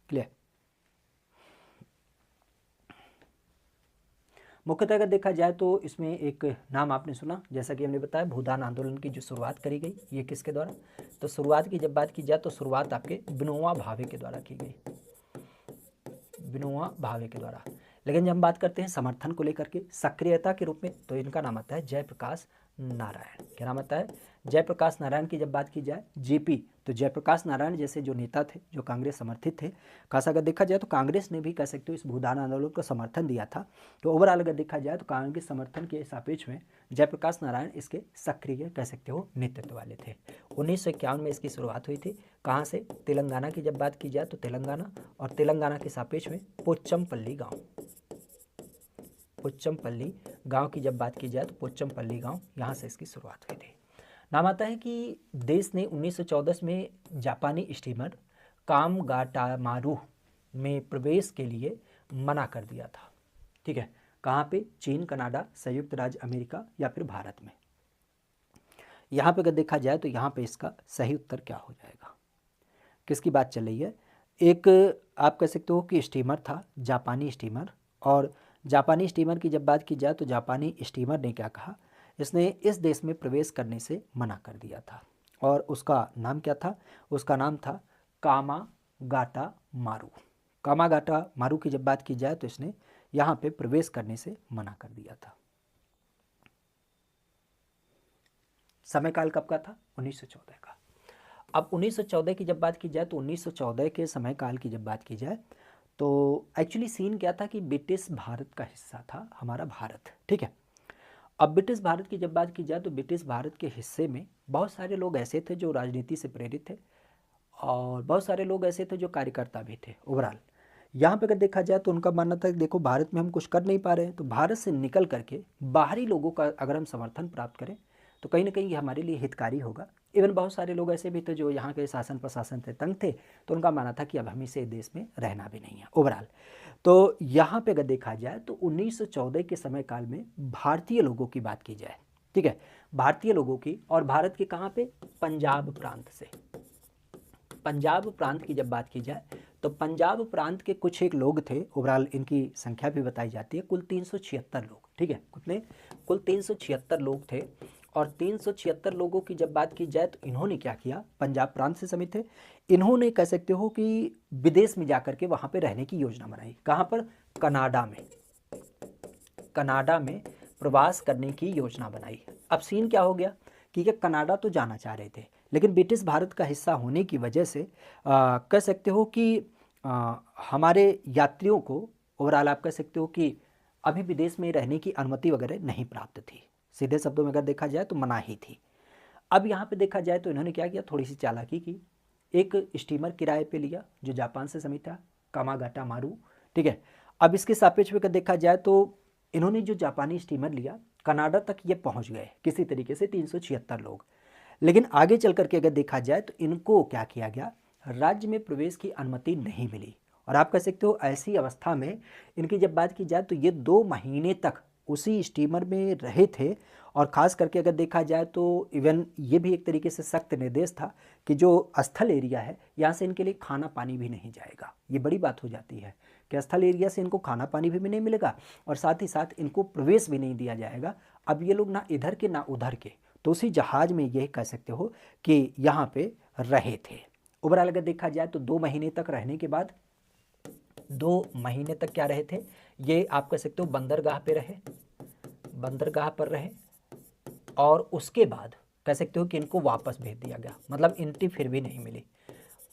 क्लियर। मुख्यतः अगर देखा जाए तो इसमें एक नाम आपने सुना, जैसा कि हमने बताया भूदान आंदोलन की जो शुरुआत करी गई, ये किसके द्वारा, तो शुरुआत की जब बात की जाए तो शुरुआत आपके विनोबा भावे के द्वारा की गई, विनोबा भावे के द्वारा। लेकिन जब हम बात करते हैं समर्थन को लेकर के सक्रियता के रूप में, तो इनका नाम आता है जयप्रकाश नारायण। क्या नाम आता है, जयप्रकाश नारायण की जब बात की जाए जेपी, तो जयप्रकाश नारायण जैसे जो नेता थे, जो कांग्रेस समर्थित थे, खास अगर देखा जाए तो कांग्रेस ने भी कह सकते हो इस भूदान आंदोलन को समर्थन दिया था। तो ओवरऑल अगर देखा जाए तो कांग्रेस समर्थन के सापेक्ष में जयप्रकाश नारायण इसके सक्रिय कह सकते हो नेतृत्व वाले थे। 1951 में इसकी शुरुआत हुई थी। कहाँ से, तेलंगाना की जब बात की जाए तो तेलंगाना, और तेलंगाना के सापेक्ष में पोचमपल्ली गाँव, पोचमपल्ली गांव की जब बात की जाए तो पोचमपल्ली गांव, यहाँ से इसकी शुरुआत हुई थी। नाम आता है कि देश ने 1914 में जापानी स्टीमर कामगाटामारू में प्रवेश के लिए मना कर दिया था। ठीक है, कहाँ पे, चीन, कनाडा, संयुक्त राज्य अमेरिका या फिर भारत में। यहाँ पे अगर देखा जाए तो यहाँ पे इसका सही उत्तर क्या हो जाएगा, किसकी बात चल रही है, एक आप कह सकते हो कि स्टीमर था, जापानी स्टीमर, और जापानी स्टीमर की जब बात की जाए तो जापानी स्टीमर ने क्या कहा, इसने इस देश में प्रवेश करने से मना कर दिया था, और उसका नाम क्या था, उसका नाम था कामागाटा मारू। कामागाटा मारू की जब बात की जाए तो इसने यहाँ पे प्रवेश करने से मना कर दिया था। समय काल कब का था, 1914 का। अब 1914 की जब बात की जाए तो 1914 के समय काल की जब बात की जाए तो एक्चुअली सीन क्या था कि ब्रिटिश भारत का हिस्सा था हमारा भारत। ठीक है, अब ब्रिटिश भारत की जब बात की जाए तो ब्रिटिश भारत के हिस्से में बहुत सारे लोग ऐसे थे जो राजनीति से प्रेरित थे, और बहुत सारे लोग ऐसे थे जो कार्यकर्ता भी थे। ओवरऑल यहाँ पे अगर देखा जाए तो उनका मानना था कि देखो भारत में हम कुछ कर नहीं पा रहे हैं, तो भारत से निकल करके बाहरी लोगों का अगर हम समर्थन प्राप्त करें तो कहीं ना कहीं ये हमारे लिए हितकारी होगा। इवन बहुत सारे लोग ऐसे भी थे जो यहाँ के शासन प्रशासन से तंग थे, तो उनका मानना था कि अब हमें से देश में रहना भी नहीं है ओवरऑल। तो यहाँ पे अगर देखा जाए तो 1914 के समय काल में भारतीय लोगों की बात की जाए, ठीक है, भारतीय लोगों की, और भारत के कहाँ पे, पंजाब प्रांत से, पंजाब प्रांत की जब बात की जाए तो पंजाब प्रांत के कुछ एक लोग थे, ओवरऑल इनकी संख्या भी बताई जाती है, कुल 376 लोग। ठीक है, कितने, कुल 376 लोग थे, और 376 लोगों की जब बात की जाए तो इन्होंने क्या किया, पंजाब प्रांत से समित थे, इन्होंने कह सकते हो कि विदेश में जाकर के वहाँ पे रहने की योजना बनाई। कहाँ पर, कनाडा में, कनाडा में प्रवास करने की योजना बनाई। अब सीन क्या हो गया कि ये कनाडा तो जाना चाह रहे थे, लेकिन ब्रिटिश भारत का हिस्सा होने की वजह से कह सकते हो कि हमारे यात्रियों को ओवरऑल आप कह सकते हो कि अभी विदेश में रहने की अनुमति वगैरह नहीं प्राप्त थी। सीधे शब्दों में अगर देखा जाए तो मनाही थी। अब यहाँ पे देखा जाए तो इन्होंने क्या किया, थोड़ी सी चालाकी की, एक स्टीमर किराए पे लिया जो जापान से समित था, कामागाटा मारू। ठीक है, अब इसके सापेक्ष में अगर देखा जाए तो इन्होंने जो जापानी स्टीमर लिया, कनाडा तक ये पहुँच गए किसी तरीके से 376 लोग। लेकिन आगे चल करके अगर देखा जाए तो इनको क्या किया गया, राज्य में प्रवेश की अनुमति नहीं मिली। और आप कह सकते हो ऐसी अवस्था में इनकी जब बात की जाए तो ये 2 महीने तक उसी स्टीमर में रहे थे। और ख़ास करके अगर देखा जाए तो इवन ये भी एक तरीके से सख्त निर्देश था कि जो स्थल एरिया है यहाँ से इनके लिए खाना पानी भी नहीं जाएगा। ये बड़ी बात हो जाती है कि स्थल एरिया से इनको खाना पानी भी नहीं मिलेगा, और साथ ही साथ इनको प्रवेश भी नहीं दिया जाएगा। अब ये लोग ना इधर के ना उधर के, तो उसी जहाज़ में यही कह सकते हो कि यहाँ पे रहे थे। ओवरऑल अगर देखा जाए तो 2 महीने तक रहने के बाद, 2 महीने तक क्या रहे थे, ये आप कह सकते हो बंदरगाह पे रहे, बंदरगाह पर रहे, और उसके बाद कह सकते हो कि इनको वापस भेज दिया गया, मतलब एंट्री फिर भी नहीं मिली।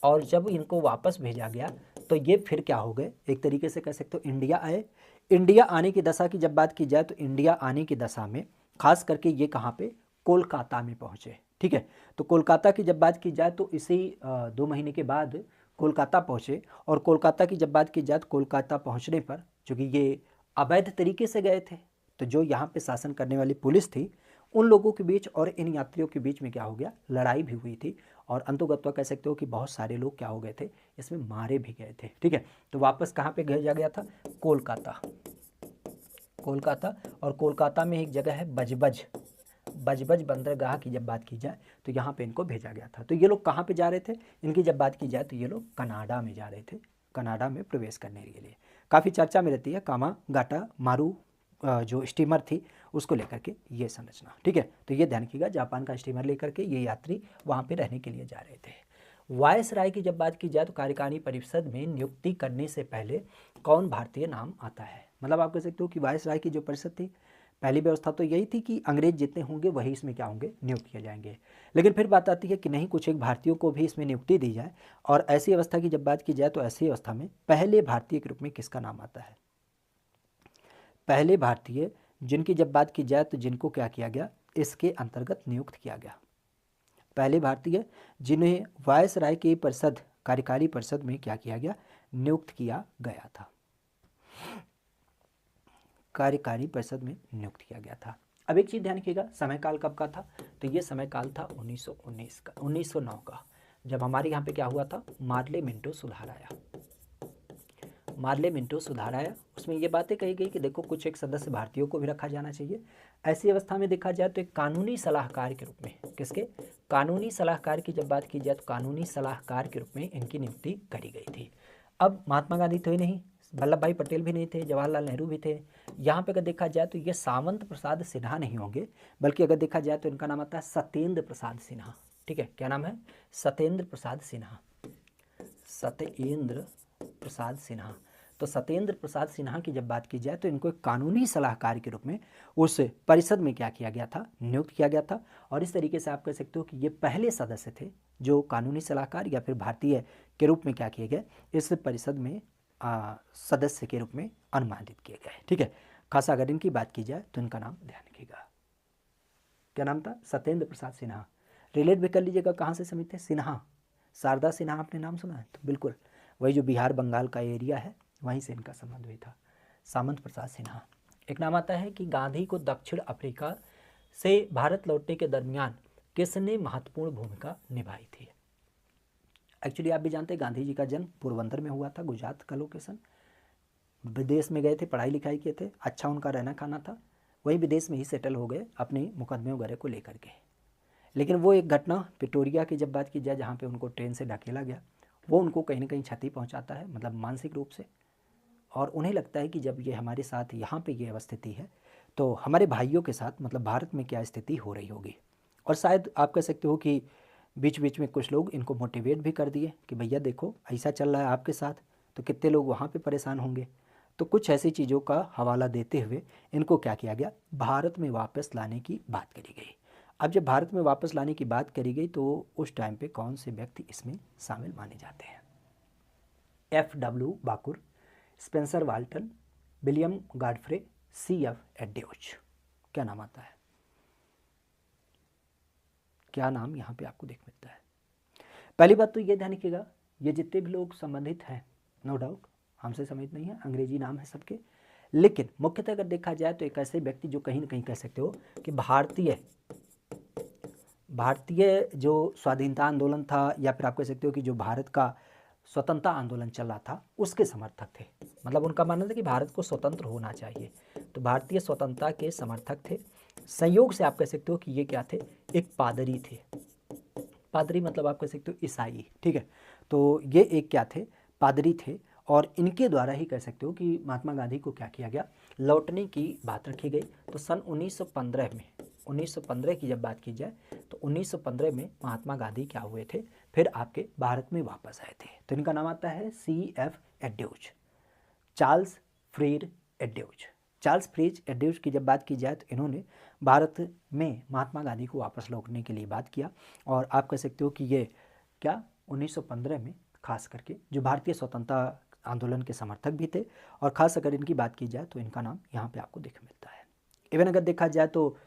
और जब इनको वापस भेजा गया तो ये फिर क्या हो गए, एक तरीके से कह सकते हो इंडिया आए। इंडिया आने की दशा की जब बात की जाए तो इंडिया आने की दशा में खास करके ये कहाँ पे, कोलकाता में पहुँचे। ठीक है, तो कोलकाता की जब बात की जाए तो इसी 2 महीने के बाद कोलकाता पहुँचे। और कोलकाता की जब बात की जाए तो कोलकाता पहुँचने पर, चूँकि ये अवैध तरीके से गए थे, तो जो यहाँ पे शासन करने वाली पुलिस थी उन लोगों के बीच और इन यात्रियों के बीच में क्या हो गया, लड़ाई भी हुई थी। और अंतोगत्वा कह सकते हो कि बहुत सारे लोग क्या हो गए थे, इसमें मारे भी गए थे। ठीक है, तो वापस कहाँ पे भेजा गया था, कोलकाता। कोलकाता, और कोलकाता में एक जगह है बजबज, बजबज बंदरगाह की जब बात की जाए तो यहाँ पे इनको भेजा गया था। तो ये लोग कहाँ पे जा रहे थे, इनकी जब बात की जाए तो ये लोग कनाडा में जा रहे थे, कनाडा में प्रवेश करने के लिए। काफ़ी चर्चा में रहती है कामागाटा मारू जो स्टीमर थी उसको लेकर के ये संरचना। ठीक है, तो ये ध्यान रखिएगा, जापान का स्टीमर लेकर के ये यात्री वहाँ पे रहने के लिए जा रहे थे। वायसराय की जब बात की जाए तो कार्यकारिणी परिषद में नियुक्ति करने से पहले कौन भारतीय नाम आता है। मतलब आप कह सकते हो कि वायसराय की जो परिषद थी, पहली व्यवस्था तो यही थी कि अंग्रेज जितने होंगे वही इसमें क्या होंगे, नियुक्त किए जाएंगे। लेकिन फिर बात आती है कि नहीं, कुछ एक भारतीयों को भी इसमें नियुक्ति दी जाए। और ऐसी अवस्था की जब बात की जाए तो ऐसी अवस्था में पहले भारतीय के रूप में किसका नाम आता है, पहले भारतीय जिनकी जब बात की जाए तो जिनको क्या किया गया, इसके अंतर्गत नियुक्त किया गया। पहले भारतीय जिन्हें वायसराय की परिषद, कार्यकारी परिषद में क्या किया गया, नियुक्त किया गया था, कार्यकारी परिषद में नियुक्त किया गया था। अब एक चीज़ ध्यान रखिएगा, समय काल कब का था, तो ये समय काल था 1919 का, 1909 का, जब हमारे यहाँ पे क्या हुआ था, मार्ले मिंटो सुधार आया। मार्ले मिंटो सुधार आया, उसमें ये बातें कही गई कि देखो कुछ एक सदस्य भारतीयों को भी रखा जाना चाहिए। ऐसी अवस्था में देखा जाए तो एक कानूनी सलाहकार के रूप में, किसके, कानूनी सलाहकार की जब बात की जाए तो कानूनी सलाहकार के रूप में इनकी नियुक्ति करी गई थी। अब महात्मा गांधी तो ही नहीं, वल्लभ भाई पटेल भी नहीं थे, जवाहरलाल नेहरू भी थे। यहाँ पे अगर देखा जाए तो ये सामंत प्रसाद सिन्हा नहीं होंगे, बल्कि अगर देखा जाए तो इनका नाम आता है सत्येंद्र प्रसाद सिन्हा। ठीक है, क्या नाम है, सत्येंद्र प्रसाद सिन्हा, सत्येंद्र प्रसाद सिन्हा। तो सत्येंद्र प्रसाद सिन्हा की जब बात की जाए तो इनको एक कानूनी सलाहकार के रूप में उस परिषद में क्या किया गया था, नियुक्त किया गया था। और इस तरीके से आप कह सकते हो कि ये पहले सदस्य थे जो कानूनी सलाहकार या फिर भारतीय के रूप में क्या किए गए, इस परिषद में सदस्य के रूप में अनुमानित किए गए। ठीक है, खासा अगर इनकी बात की जाए तो इनका नाम ध्यान रखिएगा, क्या नाम था, सत्येंद्र प्रसाद सिन्हा। रिलेट भी कर लीजिएगा कहाँ से समित थे, सिन्हा, शारदा सिन्हा आपने नाम सुना है, तो बिल्कुल वही जो बिहार बंगाल का एरिया है वहीं से इनका संबंध हुआ था, सामंत प्रसाद सिन्हा। एक नाम आता है कि गांधी को दक्षिण अफ्रीका से भारत लौटने के दरमियान किसने महत्वपूर्ण भूमिका निभाई थी। एक्चुअली आप भी जानते हैं गांधी जी का जन्म पोरबंदर में हुआ था, गुजरात का लोकेशन। विदेश में गए थे, पढ़ाई लिखाई किए थे, अच्छा उनका रहना खाना था, वही विदेश में ही सेटल हो गए अपने मुकदमे वगैरह को लेकर के। लेकिन वो एक घटना प्रिटोरिया की जब बात की जाए जहाँ पे उनको ट्रेन से ढकेला गया, वो उनको कहीं ना कहीं क्षति पहुँचाता है, मतलब मानसिक रूप से। और उन्हें लगता है कि जब ये हमारे साथ यहाँ पे ये अवस्थिति है तो हमारे भाइयों के साथ मतलब भारत में क्या स्थिति हो रही होगी। और शायद आप कह सकते हो कि बीच बीच में कुछ लोग इनको मोटिवेट भी कर दिए कि भैया देखो ऐसा चल रहा है आपके साथ, तो कितने लोग वहाँ पे परेशान होंगे। तो कुछ ऐसी चीज़ों का हवाला देते हुए इनको क्या किया गया, भारत में वापस लाने की बात करी गई। अब जब भारत में वापस लाने की बात करी गई तो उस टाइम पे कौन से व्यक्ति इसमें शामिल माने जाते हैं, F.W. बाकुर, Spencer Walton, William Godfrey, C.F. Andrews. क्या नाम आता है, क्या नाम यहाँ पे आपको देख मिलता है। पहली बात तो ये ध्यान रखिएगा, ये जितने भी लोग संबंधित हैं नो डाउट हमसे संबंधित नहीं है, अंग्रेजी नाम है सबके। लेकिन मुख्यतः अगर देखा जाए तो एक ऐसे व्यक्ति जो कहीं ना कहीं कह सकते हो कि भारतीय जो स्वाधीनता आंदोलन था या फिर आप कह सकते हो कि जो भारत का स्वतंत्रता आंदोलन चल रहा था उसके समर्थक थे। मतलब उनका मानना था कि भारत को स्वतंत्र होना चाहिए, तो भारतीय स्वतंत्रता के समर्थक थे। संयोग से आप कह सकते हो कि ये क्या थे, एक पादरी थे। पादरी मतलब आप कह सकते हो ईसाई। ठीक है, तो ये एक क्या थे, पादरी थे। और इनके द्वारा ही कह सकते हो कि महात्मा गांधी को क्या किया गया, लौटने की बात रखी गई। तो सन 1915 में, 1915 की जब बात की जाए तो 1915 में महात्मा गांधी क्या हुए थे, फिर आपके भारत में वापस आए थे। तो इनका नाम आता है C.F. Andrews, Charles Freer Andrews. Charles Freer Andrews की जब बात की जाए तो इन्होंने भारत में महात्मा गांधी को वापस लौटने के लिए बात किया। और आप कह सकते हो कि ये क्या 1915 में खास करके जो भारतीय स्वतंत्रता आंदोलन के समर्थक भी थे। और खास अगर इनकी बात की जाए तो इनका नाम यहाँ पे आपको देख मिलता है। इवन अगर देखा जाए तो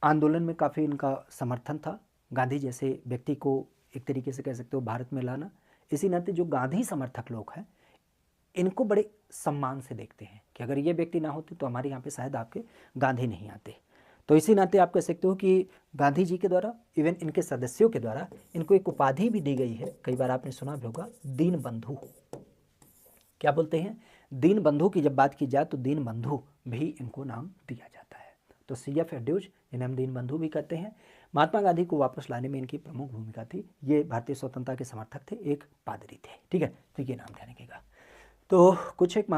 आंदोलन में काफ़ी इनका समर्थन था, गांधी जैसे व्यक्ति को एक तरीके से कह सकते हो भारत में लाना। इसी नाते जो गांधी समर्थक लोग हैं इनको बड़े सम्मान से देखते हैं कि अगर ये व्यक्ति ना होते तो हमारे यहाँ पे शायद आपके गांधी नहीं आते। तो इसी नाते आप कह सकते हो कि गांधी जी के द्वारा, इवन इनके सदस्यों के द्वारा इनको एक उपाधि भी दी गई है, कई बार आपने सुना भी होगा, दीन बंधु। क्या बोलते हैं? दीन बंधु की जब बात की जाए तो दीन बंधु भी इनको नाम दिया जाता है। तो CF एड्यूज, जिन्हें हम दीन बंधु भी कहते हैं, महात्मा गांधी को वापस लाने में इनकी प्रमुख भूमिका थी। ये भारतीय स्वतंत्रता के समर्थक थे, एक पादरी थे। ठीक है, तो ये नाम ध्यान रखिएगा। तो कुछ एक